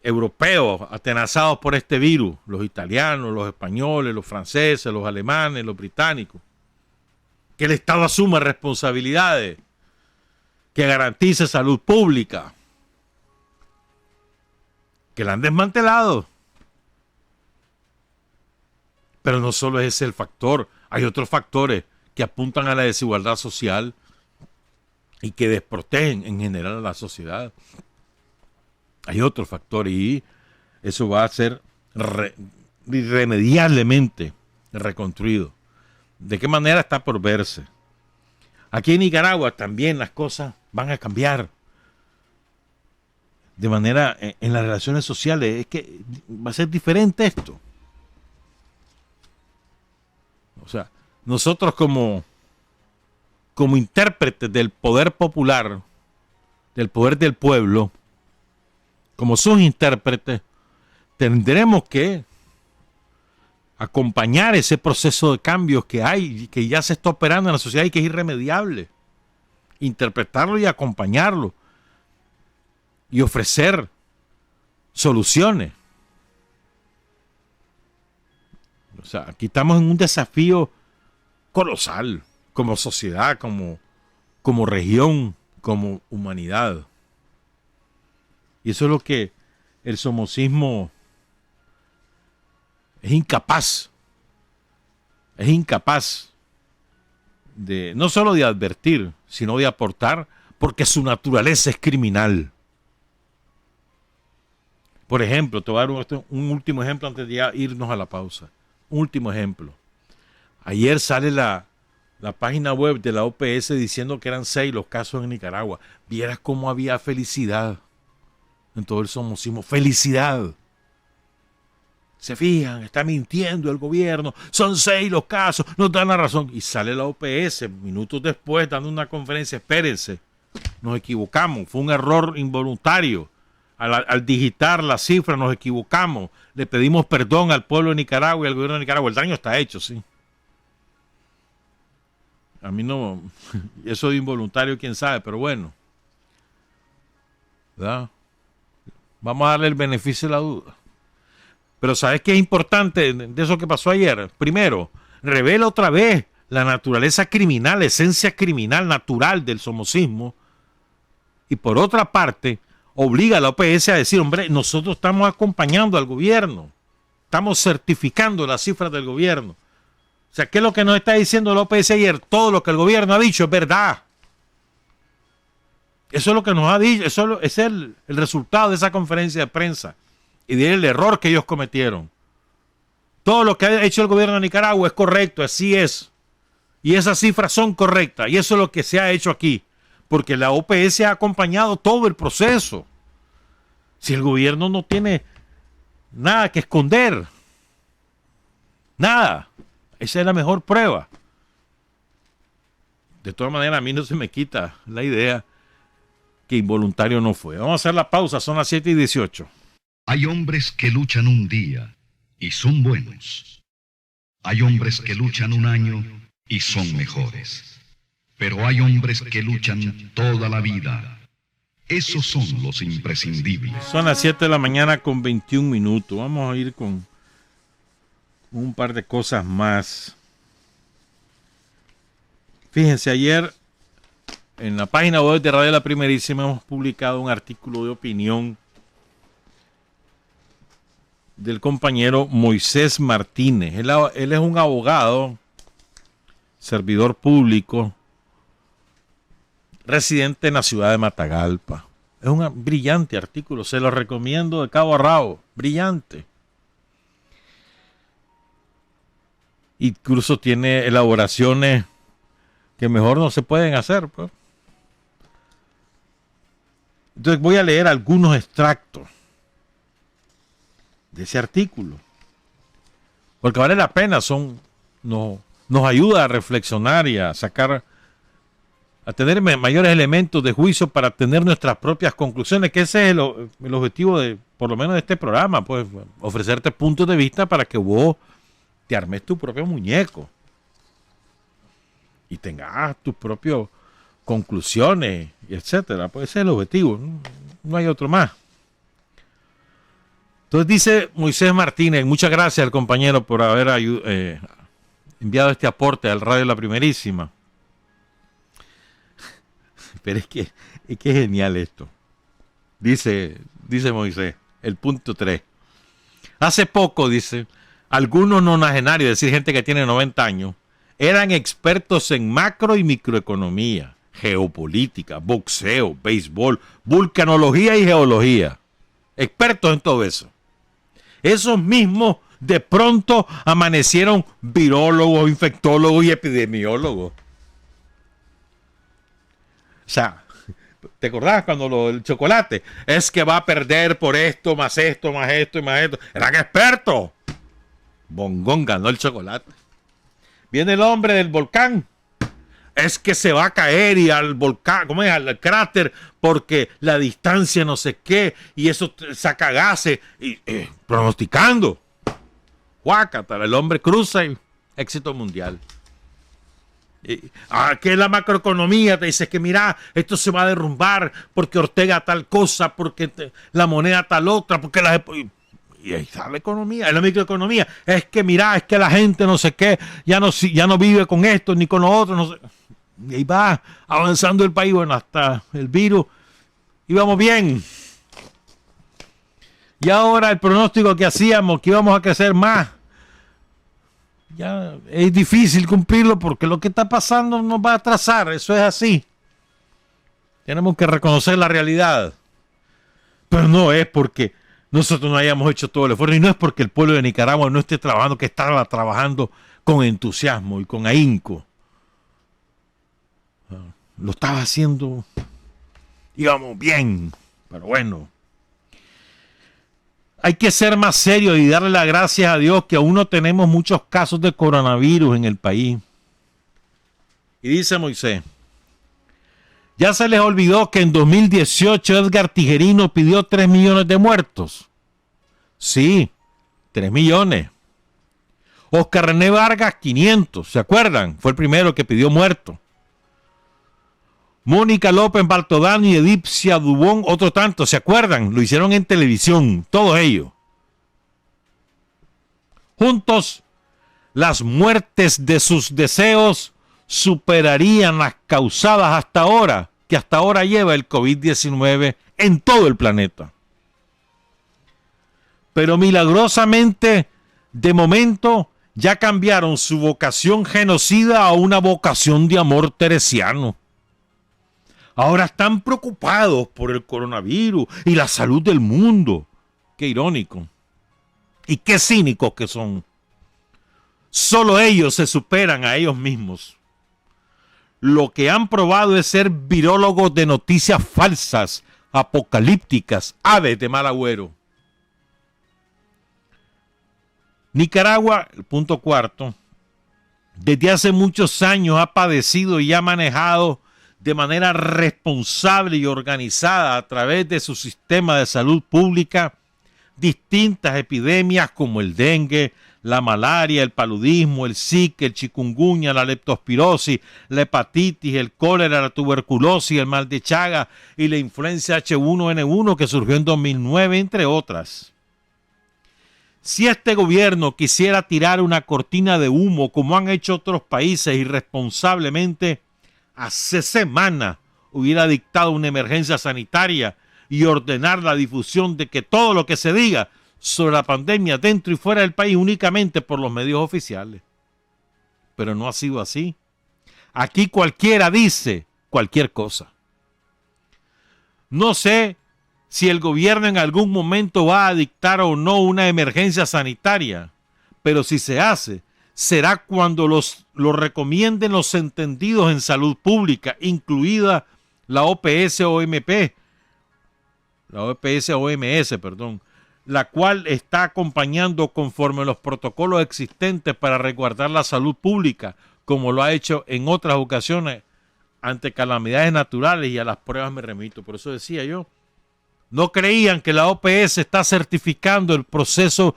europeos atenazados por este virus? Los italianos, los españoles, los franceses, los alemanes, los británicos. Que el Estado asuma responsabilidades. Que garantice salud pública. Que la han desmantelado. Pero no solo es ese el factor. Hay otros factores que apuntan a la desigualdad social y que desprotegen en general a la sociedad. Hay otros factores y eso va a ser irremediablemente reconstruido. ¿De qué manera? Está por verse. Aquí en Nicaragua también las cosas van a cambiar. De manera, en las relaciones sociales, es que va a ser diferente esto. O sea, nosotros como intérpretes del poder popular, del poder del pueblo, como sus intérpretes, tendremos que acompañar ese proceso de cambios que hay, que ya se está operando en la sociedad y que es irremediable. Interpretarlo y acompañarlo. Y ofrecer soluciones. O sea, aquí estamos en un desafío colosal, como sociedad, como región, como humanidad. Y eso es lo que el somocismo es incapaz de, no solo de advertir, sino de aportar, porque su naturaleza es criminal. Por ejemplo, te voy a dar un último ejemplo antes de ya irnos a la pausa. Un último ejemplo. Ayer sale la página web de la OPS diciendo que eran 6 los casos en Nicaragua. Vieras cómo había felicidad en todo el somocismo. Felicidad. Se fijan, está mintiendo el gobierno. Son 6 los casos, nos dan la razón. Y sale la OPS minutos después dando una conferencia. Espérense, nos equivocamos. Fue un error involuntario. Al digitar la cifra nos equivocamos. Le pedimos perdón al pueblo de Nicaragua y al gobierno de Nicaragua. El daño está hecho, sí. A mí no, eso de involuntario, quién sabe, pero bueno. ¿Verdad? Vamos a darle el beneficio de la duda. Pero ¿sabes qué es importante de eso que pasó ayer? Primero, revela otra vez la naturaleza criminal, la esencia criminal natural del somocismo. Y por otra parte, obliga a la OPS a decir, hombre, nosotros estamos acompañando al gobierno, estamos certificando las cifras del gobierno. O sea, ¿qué es lo que nos está diciendo la OPS ayer? Todo lo que el gobierno ha dicho es verdad. Eso es lo que nos ha dicho, eso es el resultado de esa conferencia de prensa y del error que ellos cometieron. Todo lo que ha hecho el gobierno de Nicaragua es correcto, así es. Y esas cifras son correctas y eso es lo que se ha hecho aquí. Porque la OPS ha acompañado todo el proceso. Si el gobierno no tiene nada que esconder, nada, esa es la mejor prueba. De todas maneras, a mí no se me quita la idea que involuntario no fue. Vamos a hacer la pausa, son las 7:18. Hay hombres que luchan un día y son buenos. Hay hombres que luchan un año y son mejores. Pero hay hombres que luchan toda la vida. Esos son los imprescindibles. Son las 7 de la mañana con 21 minutos. Vamos a ir con un par de cosas más. Fíjense, ayer en la página web de Radio La Primerísima hemos publicado un artículo de opinión del compañero Moisés Martínez. Él es un abogado, servidor público, residente en la ciudad de Matagalpa. Es un brillante artículo, se lo recomiendo de cabo a rabo, brillante. Incluso tiene elaboraciones que mejor no se pueden hacer, pues. Entonces voy a leer algunos extractos de ese artículo, porque vale la pena, nos ayuda a reflexionar y a sacar, a tener mayores elementos de juicio para tener nuestras propias conclusiones, que ese es el objetivo de, por lo menos de este programa, pues ofrecerte puntos de vista para que vos te armes tu propio muñeco y tengas tus propias conclusiones, etcétera. Pues ese es el objetivo, no hay otro más. Entonces dice Moisés Martínez, muchas gracias al compañero por haber enviado este aporte al Radio La Primerísima. Pero es que es genial esto. Dice Moisés, el punto 3. Hace poco, dice, algunos nonagenarios, es decir, gente que tiene 90 años, eran expertos en macro y microeconomía, geopolítica, boxeo, béisbol, vulcanología y geología. Expertos en todo eso. Esos mismos de pronto amanecieron virólogos, infectólogos y epidemiólogos. O sea, ¿te acordás cuando el chocolate? Es que va a perder por esto, más esto, más esto y más esto. Eran expertos. Bongón ganó el chocolate. Viene el hombre del volcán. Es que se va a caer y al volcán, ¿cómo es? Al cráter, porque la distancia no sé qué, y eso saca gases, y pronosticando. Guácata, el hombre cruza y éxito mundial. ¿Qué es la macroeconomía? Te dice que mira, esto se va a derrumbar porque Ortega tal cosa, porque la moneda tal otra, porque y ahí está la economía, es la microeconomía. Es que mira, es que la gente no sé qué, ya no vive con esto ni con lo otro, no sé. Y ahí va avanzando el país, bueno, hasta el virus íbamos bien. Y ahora el pronóstico que hacíamos, que íbamos a crecer más, ya es difícil cumplirlo porque lo que está pasando nos va a atrasar, eso es así. Tenemos que reconocer la realidad. Pero no es porque nosotros no hayamos hecho todo el esfuerzo y no es porque el pueblo de Nicaragua no esté trabajando, que estaba trabajando con entusiasmo y con ahínco. Lo estaba haciendo, íbamos bien, pero bueno. Hay que ser más serio y darle las gracias a Dios que aún no tenemos muchos casos de coronavirus en el país. Y dice Moisés, ya se les olvidó que en 2018 Edgar Tijerino pidió 3 millones de muertos. Sí, 3 millones. Oscar René Vargas, 500, ¿se acuerdan? Fue el primero que pidió muertos. Mónica López Baltodano y Edipcia Dubón, otro tanto, ¿se acuerdan? Lo hicieron en televisión, todos ellos. Juntos, las muertes de sus deseos superarían las causadas hasta ahora, que hasta ahora lleva el COVID-19 en todo el planeta. Pero milagrosamente, de momento, ya cambiaron su vocación genocida a una vocación de amor teresiano. Ahora están preocupados por el coronavirus y la salud del mundo. Qué irónico. Y qué cínicos que son. Solo ellos se superan a ellos mismos. Lo que han probado es ser virólogos de noticias falsas, apocalípticas, aves de mal agüero. Nicaragua, el punto cuarto, desde hace muchos años ha padecido y ha manejado de manera responsable y organizada a través de su sistema de salud pública distintas epidemias como el dengue, la malaria, el paludismo, el zika, el chikungunya, la leptospirosis, la hepatitis, el cólera, la tuberculosis, el mal de Chagas y la influenza H1N1 que surgió en 2009, entre otras. Si este gobierno quisiera tirar una cortina de humo como han hecho otros países irresponsablemente, hace semanas hubiera dictado una emergencia sanitaria y ordenar la difusión de que todo lo que se diga sobre la pandemia dentro y fuera del país únicamente por los medios oficiales. Pero no ha sido así. Aquí cualquiera dice cualquier cosa. No sé si el gobierno en algún momento va a dictar o no una emergencia sanitaria, pero si se hace, será cuando lo recomienden los entendidos en salud pública, incluida la OPS-OMS, la cual está acompañando conforme los protocolos existentes para resguardar la salud pública, como lo ha hecho en otras ocasiones ante calamidades naturales, y a las pruebas me remito. Por eso decía yo, no creían que la OPS está certificando el proceso,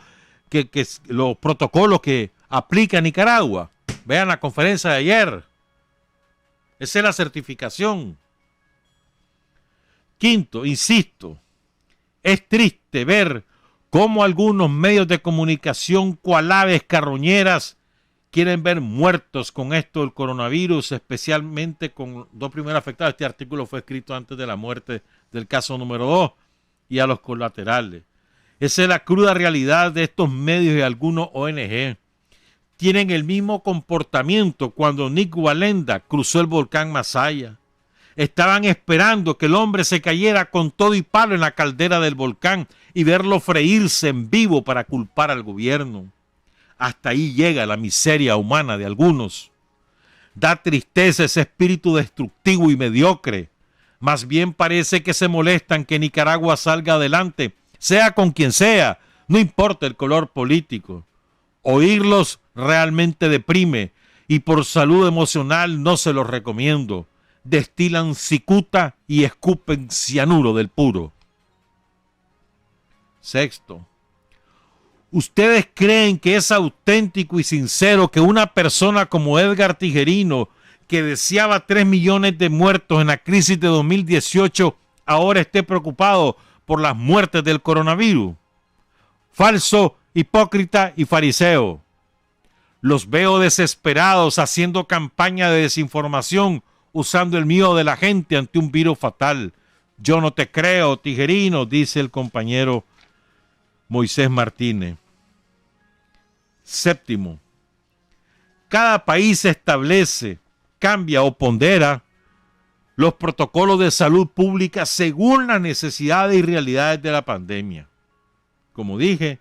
los protocolos que aplica Nicaragua. Vean la conferencia de ayer. Esa es la certificación. Quinto, insisto, es triste ver cómo algunos medios de comunicación cual aves carroñeras quieren ver muertos con esto del coronavirus, especialmente con dos primeros afectados. Este artículo fue escrito antes de la muerte del caso número 2 y a los colaterales. Esa es la cruda realidad de estos medios y algunos ONG. Tienen el mismo comportamiento cuando Nick Wallenda cruzó el volcán Masaya. Estaban esperando que el hombre se cayera con todo y palo en la caldera del volcán y verlo freírse en vivo para culpar al gobierno. Hasta ahí llega la miseria humana de algunos. Da tristeza ese espíritu destructivo y mediocre. Más bien parece que se molestan que Nicaragua salga adelante, sea con quien sea, no importa el color político. Oírlos realmente deprime y por salud emocional no se los recomiendo. Destilan cicuta y escupen cianuro del puro. Sexto, ¿ustedes creen que es auténtico y sincero que una persona como Edgar Tijerino, que deseaba 3 millones de muertos en la crisis de 2018, ahora esté preocupado por las muertes del coronavirus? Falso, hipócrita y fariseo. Los veo desesperados haciendo campaña de desinformación, usando el miedo de la gente ante un virus fatal. Yo no te creo, Tijerino, dice el compañero Moisés Martínez. Séptimo, cada país establece, cambia o pondera los protocolos de salud pública según las necesidades y realidades de la pandemia. Como dije,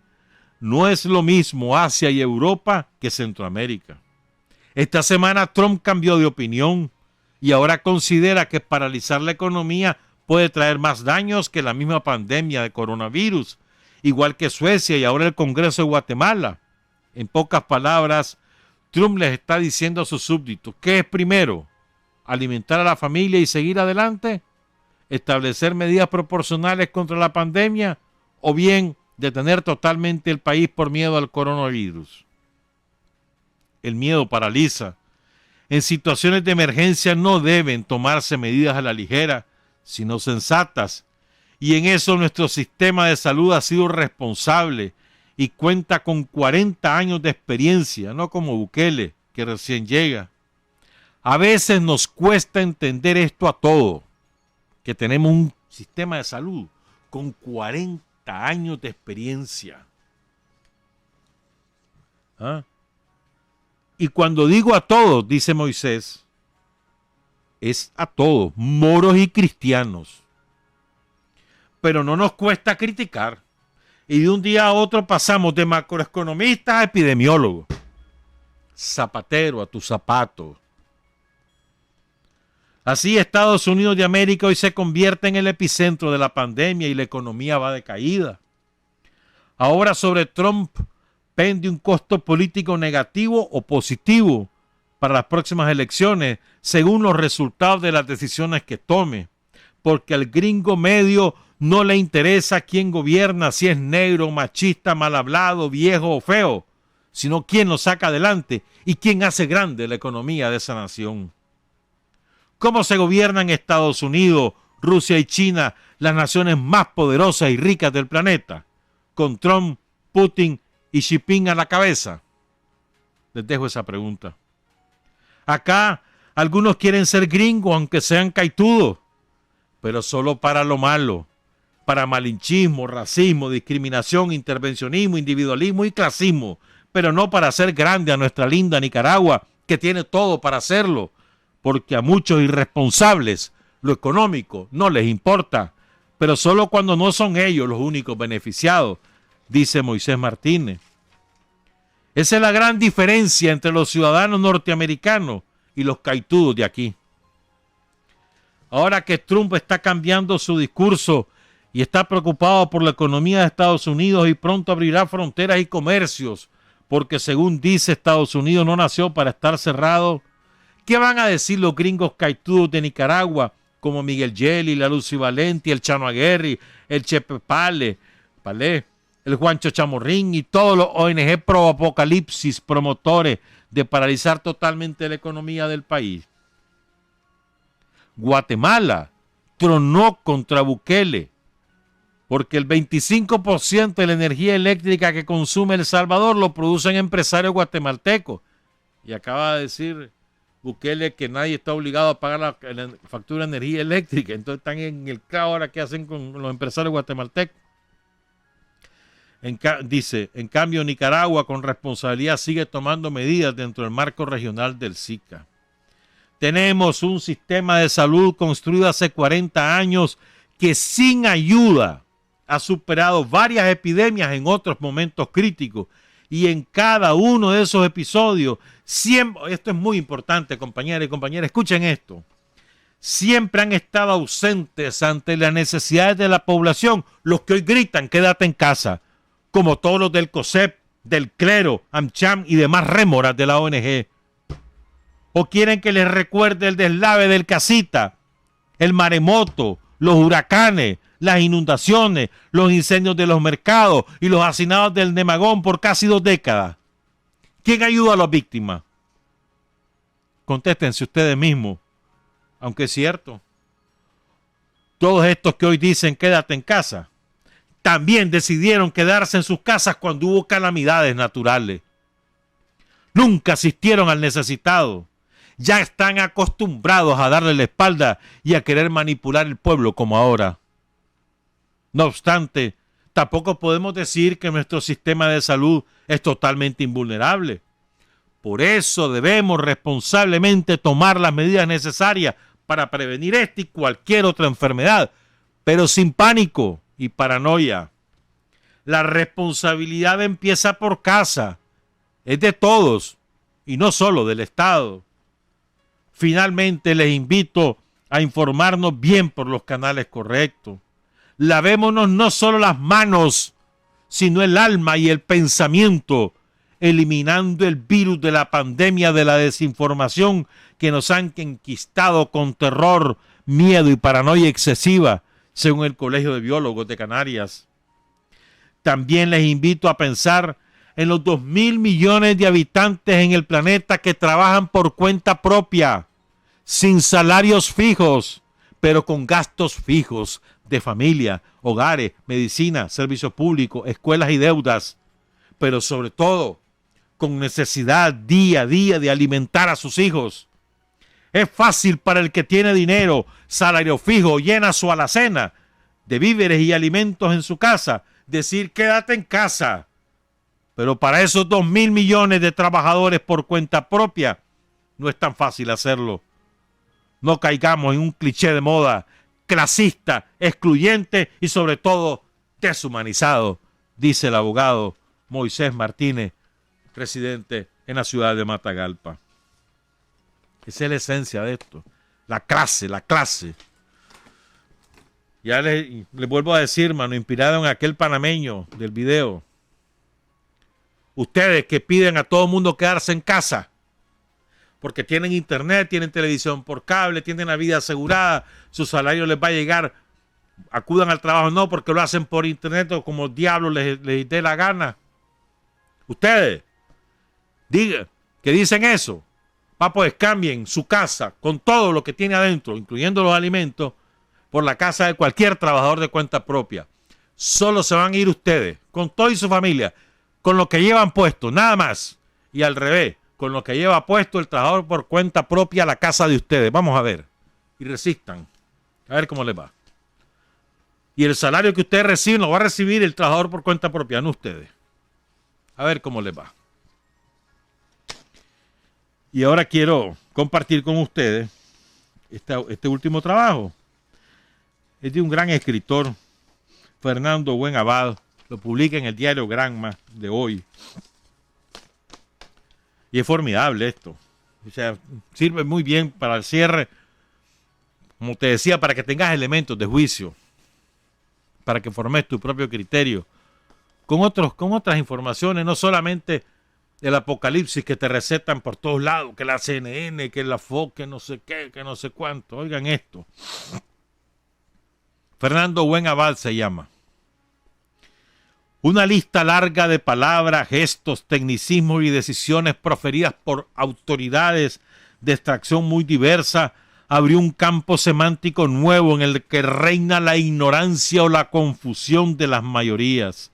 no es lo mismo Asia y Europa que Centroamérica. Esta semana Trump cambió de opinión y ahora considera que paralizar la economía puede traer más daños que la misma pandemia de coronavirus, igual que Suecia y ahora el Congreso de Guatemala. En pocas palabras, Trump les está diciendo a sus súbditos, ¿qué es primero? ¿Alimentar a la familia y seguir adelante? ¿Establecer medidas proporcionales contra la pandemia? ¿O bien detener totalmente el país por miedo al coronavirus? El miedo paraliza. En situaciones de emergencia no deben tomarse medidas a la ligera, sino sensatas. Y en eso nuestro sistema de salud ha sido responsable y cuenta con 40 años de experiencia, no como Bukele, que recién llega. A veces nos cuesta entender esto a todo, que tenemos un sistema de salud con 40 años de experiencia. ¿Ah? Y cuando digo a todos, dice Moisés, es a todos, moros y cristianos. Pero no nos cuesta criticar. Y de un día a otro pasamos de macroeconomistas a epidemiólogos. Zapatero a tus zapatos. Así Estados Unidos de América hoy se convierte en el epicentro de la pandemia y la economía va de caída. Ahora sobre Trump pende un costo político negativo o positivo para las próximas elecciones, según los resultados de las decisiones que tome, porque al gringo medio no le interesa quién gobierna, si es negro, machista, mal hablado, viejo o feo, sino quién lo saca adelante y quién hace grande la economía de esa nación. ¿Cómo se gobiernan Estados Unidos, Rusia y China, las naciones más poderosas y ricas del planeta? Con Trump, Putin y Xi Jinping a la cabeza. Les dejo esa pregunta. Acá algunos quieren ser gringos aunque sean caitudos, pero solo para lo malo, para malinchismo, racismo, discriminación, intervencionismo, individualismo y clasismo, pero no para hacer grande a nuestra linda Nicaragua, que tiene todo para hacerlo, porque a muchos irresponsables lo económico no les importa, pero solo cuando no son ellos los únicos beneficiados, dice Moisés Martínez. Esa es la gran diferencia entre los ciudadanos norteamericanos y los caitudos de aquí. Ahora que Trump está cambiando su discurso y está preocupado por la economía de Estados Unidos y pronto abrirá fronteras y comercios, porque según dice Estados Unidos no nació para estar cerrado, ¿qué van a decir los gringos caitudos de Nicaragua, como Miguel Yeli, la Lucy Valenti, el Chano Aguirre, el Chepe Palé, el Juancho Chamorrín y todos los ONG pro apocalipsis promotores de paralizar totalmente la economía del país? Guatemala tronó contra Bukele porque el 25% de la energía eléctrica que consume El Salvador lo producen empresarios guatemaltecos. Y acaba de decir Bukele que nadie está obligado a pagar la factura de energía eléctrica. Entonces están en el caos ahora que hacen con los empresarios guatemaltecos. Dice, en cambio Nicaragua con responsabilidad sigue tomando medidas dentro del marco regional del SICA. Tenemos un sistema de salud construido hace 40 años que sin ayuda ha superado varias epidemias en otros momentos críticos y en cada uno de esos episodios, siempre, esto es muy importante, compañeras y compañeras, escuchen esto, siempre han estado ausentes ante las necesidades de la población los que hoy gritan quédate en casa, como todos los del COSEP, del clero, AmCham y demás rémoras de la ONG. ¿O quieren que les recuerde el deslave del Casita, el maremoto, los huracanes, las inundaciones, los incendios de los mercados y los hacinados del Nemagón por casi 2 décadas? ¿Quién ayuda a las víctimas? Contéstense ustedes mismos, aunque es cierto. Todos estos que hoy dicen quédate en casa, también decidieron quedarse en sus casas cuando hubo calamidades naturales. Nunca asistieron al necesitado. Ya están acostumbrados a darle la espalda y a querer manipular el pueblo como ahora. No obstante, tampoco podemos decir que nuestro sistema de salud es totalmente invulnerable. Por eso debemos responsablemente tomar las medidas necesarias para prevenir esta y cualquier otra enfermedad, pero sin pánico y paranoia. La responsabilidad empieza por casa, es de todos y no solo del Estado. Finalmente les invito a informarnos bien por los canales correctos. Lavémonos no solo las manos, sino el alma y el pensamiento, eliminando el virus de la pandemia de la desinformación que nos han enquistado con terror, miedo y paranoia excesiva, según el Colegio de Biólogos de Canarias. También les invito a pensar en los 2.000 millones de habitantes en el planeta que trabajan por cuenta propia, sin salarios fijos, pero con gastos fijos de familia, hogares, medicina, servicios públicos, escuelas y deudas, pero sobre todo con necesidad día a día de alimentar a sus hijos. Es fácil para el que tiene dinero, salario fijo, llena su alacena, de víveres y alimentos en su casa, decir quédate en casa. Pero para esos 2.000 millones de trabajadores por cuenta propia, no es tan fácil hacerlo. No caigamos en un cliché de moda clasista, excluyente y sobre todo deshumanizado, dice el abogado Moisés Martínez, residente en la ciudad de Matagalpa. Esa es la esencia de esto. La clase, la clase. Ya le vuelvo a decir, mano, inspirado en aquel panameño del video. Ustedes que piden a todo mundo quedarse en casa, porque tienen internet, tienen televisión por cable, tienen la vida asegurada, su salario les va a llegar, acudan al trabajo, no, porque lo hacen por internet o como el diablo les dé la gana. Ustedes, digan que dicen eso, pues cambien su casa con todo lo que tiene adentro, incluyendo los alimentos, por la casa de cualquier trabajador de cuenta propia. Solo se van a ir ustedes, con todo y su familia, con lo que llevan puesto, nada más. Y al revés, con lo que lleva puesto el trabajador por cuenta propia a la casa de ustedes. Vamos a ver. Y resistan. A ver cómo les va. Y el salario que ustedes reciben lo va a recibir el trabajador por cuenta propia, no ustedes. A ver cómo les va. Y ahora quiero compartir con ustedes este último trabajo. Es de un gran escritor, Fernando Buen Abad. Lo publica en el diario Granma de hoy. Y es formidable esto. O sea, sirve muy bien para el cierre. Como te decía, para que tengas elementos de juicio. Para que formes tu propio criterio. Con otras informaciones, no solamente el apocalipsis que te recetan por todos lados, que la CNN, que la Fox, que no sé qué, que no sé cuánto. Oigan esto. Fernando Buen Abad se llama. Una lista larga de palabras, gestos, tecnicismos y decisiones proferidas por autoridades de extracción muy diversa abrió un campo semántico nuevo en el que reina la ignorancia o la confusión de las mayorías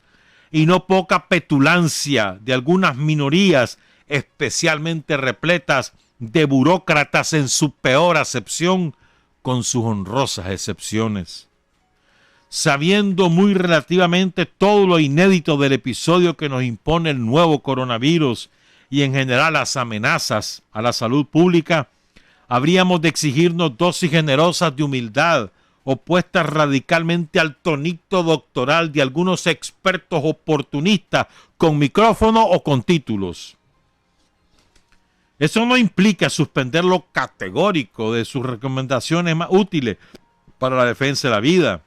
y no poca petulancia de algunas minorías, especialmente repletas de burócratas en su peor acepción, con sus honrosas excepciones. Sabiendo muy relativamente todo lo inédito del episodio que nos impone el nuevo coronavirus y en general las amenazas a la salud pública, habríamos de exigirnos dosis generosas de humildad, opuestas radicalmente al tonito doctoral de algunos expertos oportunistas con micrófono o con títulos. Eso no implica suspender lo categórico de sus recomendaciones más útiles para la defensa de la vida.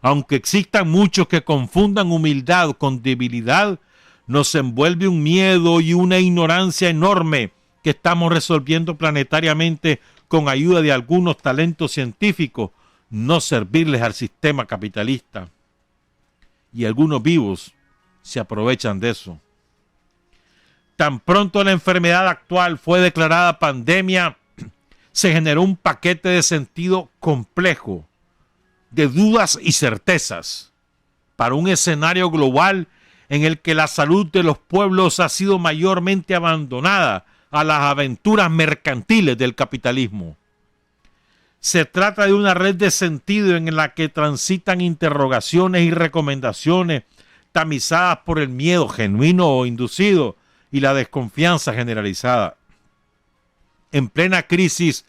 Aunque existan muchos que confundan humildad con debilidad, nos envuelve un miedo y una ignorancia enorme que estamos resolviendo planetariamente con ayuda de algunos talentos científicos, no servirles al sistema capitalista. Y algunos vivos se aprovechan de eso. Tan pronto la enfermedad actual fue declarada pandemia, se generó un paquete de sentido complejo, de dudas y certezas, para un escenario global en el que la salud de los pueblos ha sido mayormente abandonada a las aventuras mercantiles del capitalismo. Se trata de una red de sentido en la que transitan interrogaciones y recomendaciones tamizadas por el miedo genuino o inducido y la desconfianza generalizada. En plena crisis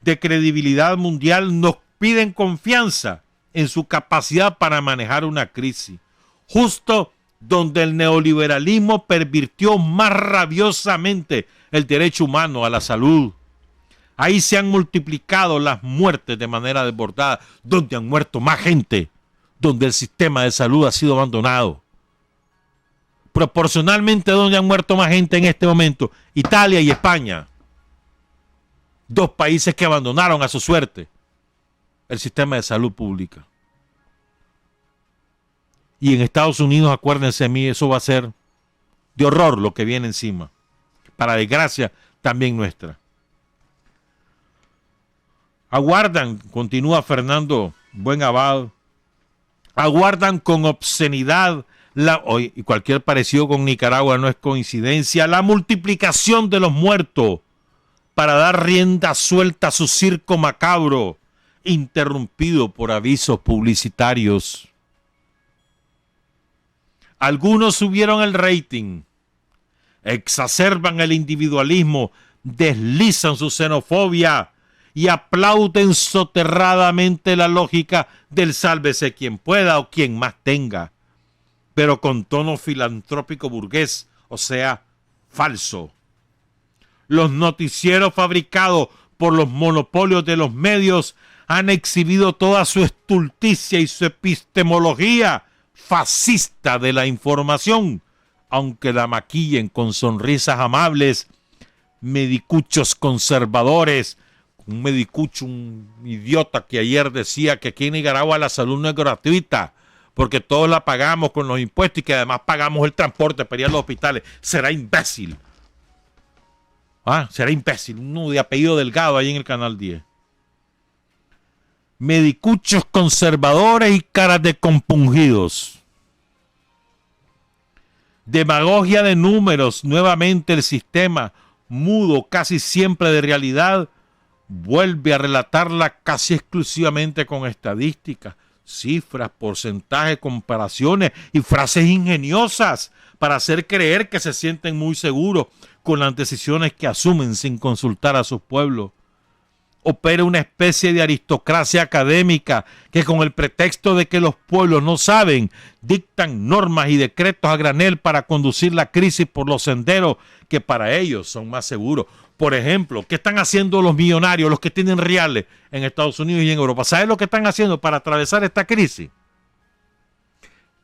de credibilidad mundial nos piden confianza en su capacidad para manejar una crisis, justo donde el neoliberalismo pervirtió más rabiosamente el derecho humano a la salud. Ahí se han multiplicado las muertes de manera desbordada, donde han muerto más gente, donde el sistema de salud ha sido abandonado. Proporcionalmente, donde han muerto más gente en este momento, Italia y España. Dos países que abandonaron a su suerte el sistema de salud pública. Y en Estados Unidos, acuérdense de mí, eso va a ser de horror lo que viene encima. Para desgracia también nuestra. Aguardan, continúa Fernando Buen Abad, aguardan con obscenidad y cualquier parecido con Nicaragua no es coincidencia, la multiplicación de los muertos para dar rienda suelta a su circo macabro interrumpido por avisos publicitarios. Algunos subieron el rating, exacerban el individualismo, deslizan su xenofobia y aplauden soterradamente la lógica del sálvese quien pueda o quien más tenga, pero con tono filantrópico burgués, o sea, falso. Los noticieros fabricados por los monopolios de los medios han exhibido toda su estulticia y su epistemología fascista de la información, aunque la maquillen con sonrisas amables, medicuchos conservadores. Un medicucho, un idiota que ayer decía que aquí en Nicaragua la salud no es gratuita, porque todos la pagamos con los impuestos y que además pagamos el transporte para ir a los hospitales. Será imbécil. Será imbécil. Uno de apellido Delgado ahí en el Canal 10. Medicuchos conservadores y caras de compungidos. Demagogia de números. Nuevamente el sistema, mudo casi siempre de realidad, vuelve a relatarla casi exclusivamente con estadísticas, cifras, porcentajes, comparaciones y frases ingeniosas para hacer creer que se sienten muy seguros con las decisiones que asumen sin consultar a sus pueblos. Opera una especie de aristocracia académica que, con el pretexto de que los pueblos no saben, dictan normas y decretos a granel para conducir la crisis por los senderos que para ellos son más seguros. Por ejemplo, ¿qué están haciendo los millonarios, los que tienen reales en Estados Unidos y en Europa? ¿Sabes lo que están haciendo para atravesar esta crisis?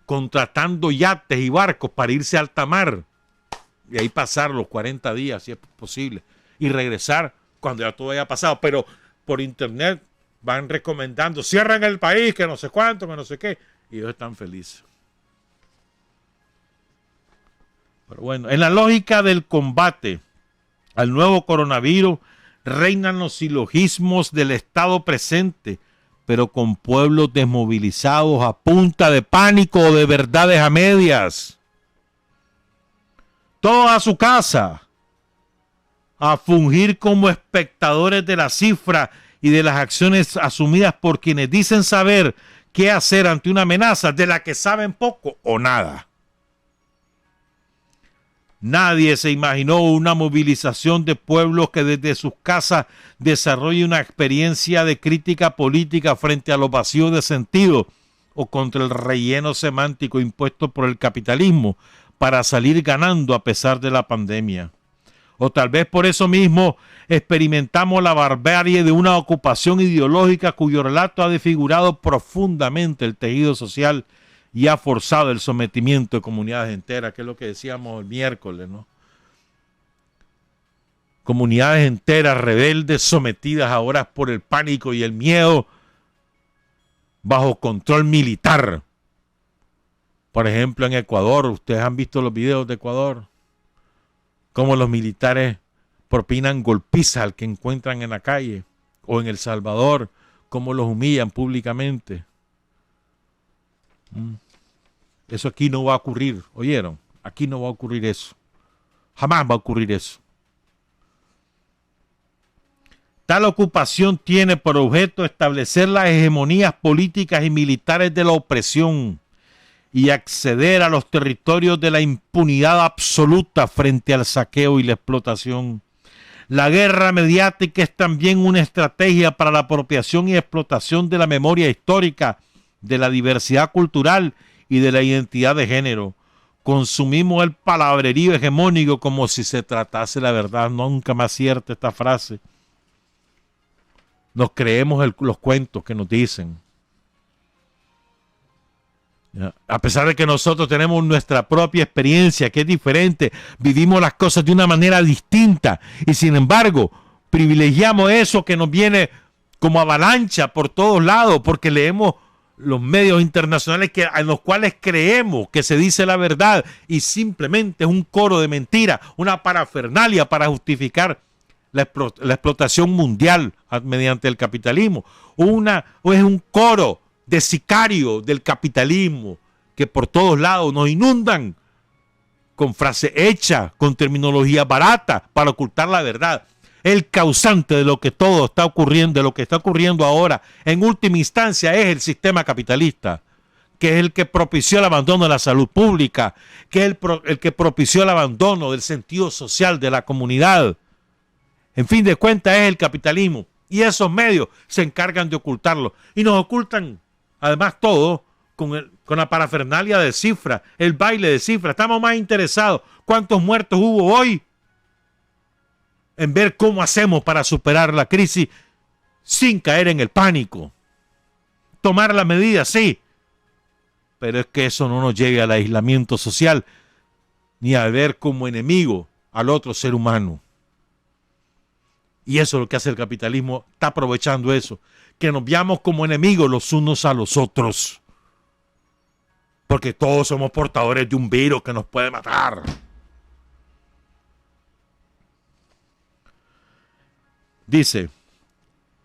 Contratando yates y barcos para irse a alta mar y ahí pasar los 40 días, si es posible, y regresar cuando ya todo haya pasado. Pero por internet van recomendando, cierran el país, que no sé cuánto, que no sé qué, y ellos están felices. Pero bueno, en la lógica del combate al nuevo coronavirus reinan los silogismos del estado presente, pero con pueblos desmovilizados a punta de pánico o de verdades a medias. Todos a su casa, a fungir como espectadores de la cifra y de las acciones asumidas por quienes dicen saber qué hacer ante una amenaza de la que saben poco o nada. Nadie se imaginó una movilización de pueblos que desde sus casas desarrolle una experiencia de crítica política frente a los vacíos de sentido o contra el relleno semántico impuesto por el capitalismo para salir ganando a pesar de la pandemia. O tal vez por eso mismo experimentamos la barbarie de una ocupación ideológica cuyo relato ha desfigurado profundamente el tejido social y ha forzado el sometimiento de comunidades enteras, que es lo que decíamos el miércoles, ¿no? Comunidades enteras rebeldes, sometidas ahora por el pánico y el miedo, bajo control militar. Por ejemplo, en Ecuador, ustedes han visto los videos de Ecuador, cómo los militares propinan golpizas al que encuentran en la calle, o en El Salvador, cómo los humillan públicamente. Eso aquí no va a ocurrir, ¿oyeron? Aquí no va a ocurrir eso. Jamás va a ocurrir eso. Tal ocupación tiene por objeto establecer las hegemonías políticas y militares de la opresión y acceder a los territorios de la impunidad absoluta frente al saqueo y la explotación. La guerra mediática es también una estrategia para la apropiación y explotación de la memoria histórica, de la diversidad cultural y de la identidad de género. Consumimos el palabrerío hegemónico como si se tratase la verdad. Nunca más cierta esta frase. Nos creemos los cuentos que nos dicen. A pesar de que nosotros tenemos nuestra propia experiencia, que es diferente, vivimos las cosas de una manera distinta y sin embargo privilegiamos eso que nos viene como avalancha por todos lados porque leemos los medios internacionales en los cuales creemos que se dice la verdad y simplemente es un coro de mentiras, una parafernalia para justificar la explotación mundial mediante el capitalismo. O es un coro de sicarios del capitalismo que por todos lados nos inundan con frases hechas, con terminología barata para ocultar la verdad. El causante de lo que todo está ocurriendo, de lo que está ocurriendo ahora, en última instancia, es el sistema capitalista, que es el que propició el abandono de la salud pública, que es el que propició el abandono del sentido social de la comunidad. En fin de cuentas, es el capitalismo. Y esos medios se encargan de ocultarlo. Y nos ocultan, además, todo con la parafernalia de cifras, el baile de cifras. Estamos más interesados cuántos muertos hubo hoy en ver cómo hacemos para superar la crisis sin caer en el pánico. Tomar la medida, sí, pero es que eso no nos lleve al aislamiento social ni a ver como enemigo al otro ser humano. Y eso es lo que hace el capitalismo, está aprovechando eso, que nos veamos como enemigos los unos a los otros. Porque todos somos portadores de un virus que nos puede matar. Dice,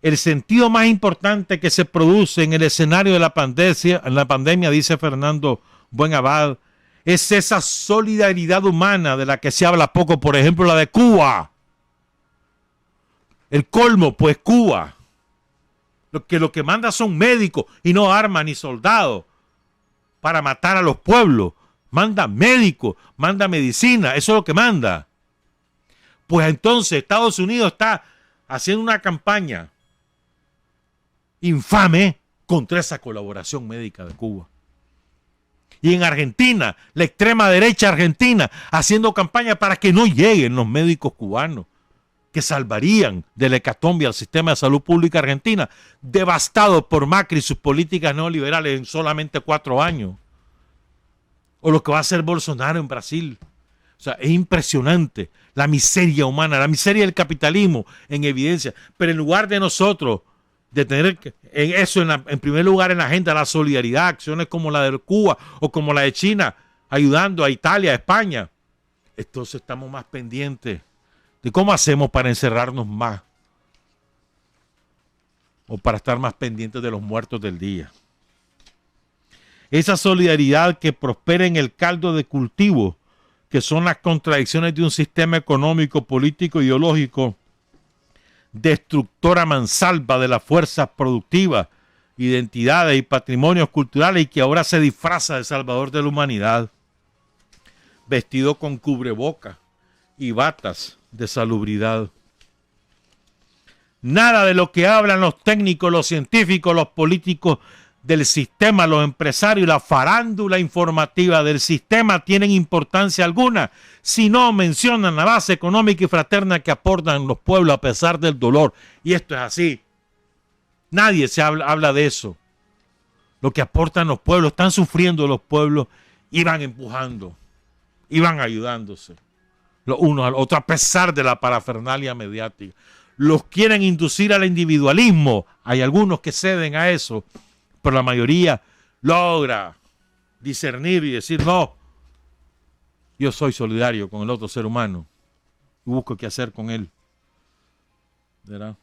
el sentido más importante que se produce en el escenario de la pandemia, dice Fernando Buenabad, es esa solidaridad humana de la que se habla poco, por ejemplo, la de Cuba. El colmo, pues Cuba, lo que manda son médicos y no armas ni soldados para matar a los pueblos. Manda médicos, manda medicina, eso es lo que manda. Pues entonces Estados Unidos está haciendo una campaña infame contra esa colaboración médica de Cuba. Y en Argentina, la extrema derecha argentina haciendo campaña para que no lleguen los médicos cubanos que salvarían del hecatombe al sistema de salud pública argentina, devastado por Macri y sus políticas neoliberales en solamente 4 años. O lo que va a hacer Bolsonaro en Brasil. O sea, es impresionante la miseria humana, la miseria del capitalismo en evidencia. Pero en lugar de nosotros de tener eso en primer lugar en la agenda, la solidaridad, acciones como la de Cuba o como la de China, ayudando a Italia, a España, entonces estamos más pendientes de cómo hacemos para encerrarnos más o para estar más pendientes de los muertos del día. Esa solidaridad que prospera en el caldo de cultivo, que son las contradicciones de un sistema económico, político, ideológico, destructora mansalva de las fuerzas productivas, identidades y patrimonios culturales, y que ahora se disfraza de salvador de la humanidad, vestido con cubrebocas y batas de salubridad. Nada de lo que hablan los técnicos, los científicos, los políticos del sistema, los empresarios y la farándula informativa del sistema tienen importancia alguna si no mencionan la base económica y fraterna que aportan los pueblos a pesar del dolor. Y esto es así. Nadie habla de eso. Lo que aportan los pueblos, están sufriendo los pueblos y van empujando, y van ayudándose los unos al otro a pesar de la parafernalia mediática. Los quieren inducir al individualismo. Hay algunos que ceden a eso, pero la mayoría logra discernir y decir, no, yo soy solidario con el otro ser humano y busco qué hacer con él. ¿Verdad?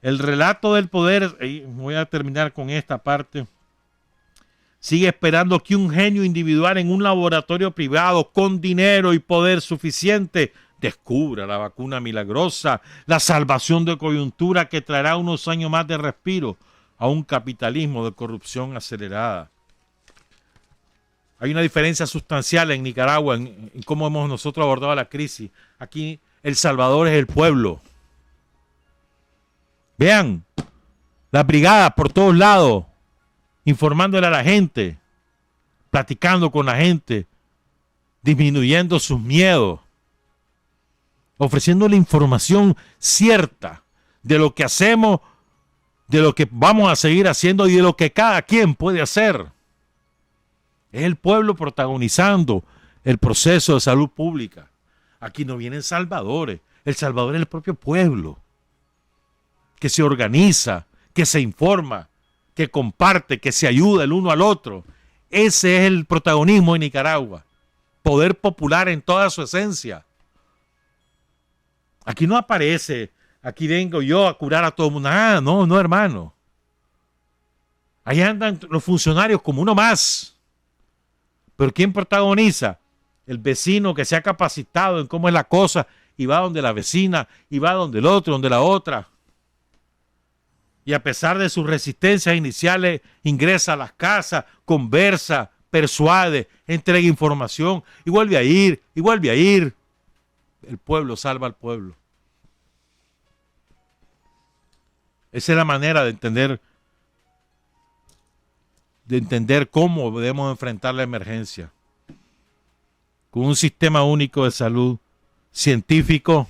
El relato del poder, y voy a terminar con esta parte, sigue esperando que un genio individual en un laboratorio privado con dinero y poder suficiente descubra la vacuna milagrosa, la salvación de coyuntura que traerá unos años más de respiro a un capitalismo de corrupción acelerada. Hay una diferencia sustancial en Nicaragua en cómo hemos nosotros abordado la crisis. Aquí El Salvador es el pueblo. Vean, las brigadas por todos lados, informándole a la gente, platicando con la gente, disminuyendo sus miedos, ofreciéndole información cierta de lo que hacemos, de lo que vamos a seguir haciendo y de lo que cada quien puede hacer. Es el pueblo protagonizando el proceso de salud pública. Aquí no vienen salvadores. El salvador es el propio pueblo, que se organiza, que se informa, que comparte, que se ayuda el uno al otro. Ese es el protagonismo en Nicaragua. Poder popular en toda su esencia. Aquí no aparece, aquí vengo yo a curar a todo el mundo. Ah, no, hermano. Ahí andan los funcionarios como uno más. Pero ¿quién protagoniza? El vecino que se ha capacitado en cómo es la cosa y va donde la vecina, y va donde el otro, donde la otra. Y a pesar de sus resistencias iniciales, ingresa a las casas, conversa, persuade, entrega información, y vuelve a ir, y vuelve a ir. El pueblo salva al pueblo. Esa es la manera de entender cómo debemos enfrentar la emergencia. Con un sistema único de salud científico,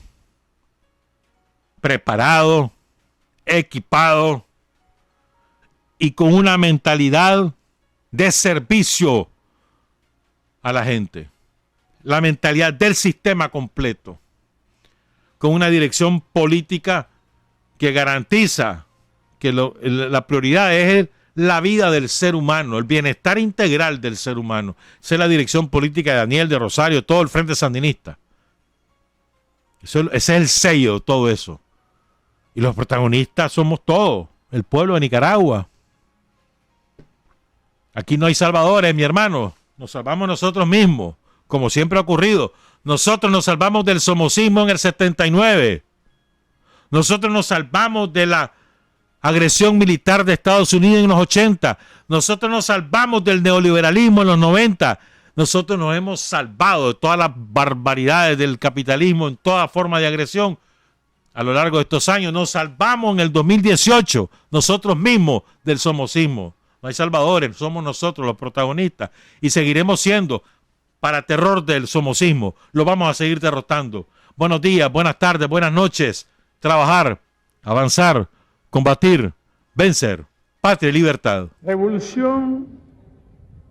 preparado, equipado y con una mentalidad de servicio a la gente. La mentalidad del sistema completo. Con una dirección política que garantiza que la prioridad es la vida del ser humano, el bienestar integral del ser humano. Esa es la dirección política de Daniel, de Rosario, todo el Frente Sandinista. Ese es el sello de todo eso. Y los protagonistas somos todos, el pueblo de Nicaragua. Aquí no hay salvadores, mi hermano. Nos salvamos nosotros mismos, como siempre ha ocurrido. Nosotros nos salvamos del somocismo en el 79. Nosotros nos salvamos de la agresión militar de Estados Unidos en los 80. Nosotros nos salvamos del neoliberalismo en los 90. Nosotros nos hemos salvado de todas las barbaridades del capitalismo en toda forma de agresión a lo largo de estos años. Nos salvamos en el 2018 nosotros mismos del somocismo. No hay salvadores, somos nosotros los protagonistas y seguiremos siendo para terror del somocismo. Lo vamos a seguir derrotando. Buenos días, buenas tardes, buenas noches. Trabajar, avanzar, combatir, vencer, patria y libertad. Revolución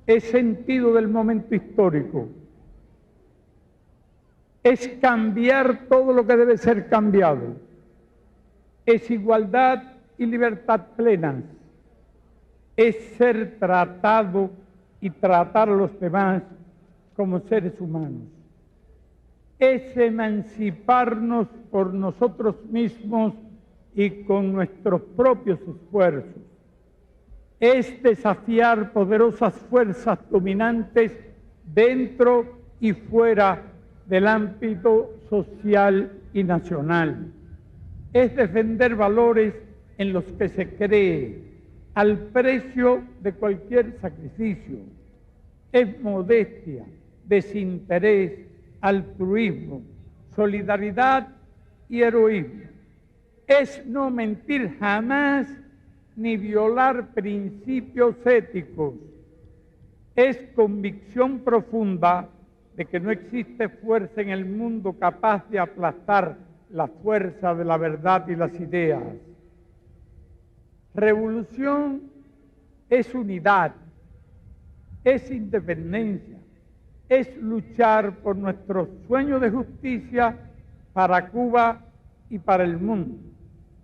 es sentido del momento histórico. Es cambiar todo lo que debe ser cambiado. Es igualdad y libertad plenas. Es ser tratado y tratar a los demás como seres humanos. Es emanciparnos por nosotros mismos y con nuestros propios esfuerzos. Es desafiar poderosas fuerzas dominantes dentro y fuera del ámbito social y nacional. Es defender valores en los que se cree al precio de cualquier sacrificio. Es modestia, desinterés, altruismo, solidaridad y heroísmo. Es no mentir jamás ni violar principios éticos. Es convicción profunda de que no existe fuerza en el mundo capaz de aplastar la fuerza de la verdad y las ideas. Revolución es unidad, es independencia, es luchar por nuestro sueño de justicia para Cuba y para el mundo,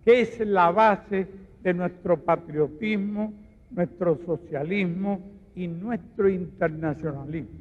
que es la base de nuestro patriotismo, nuestro socialismo y nuestro internacionalismo.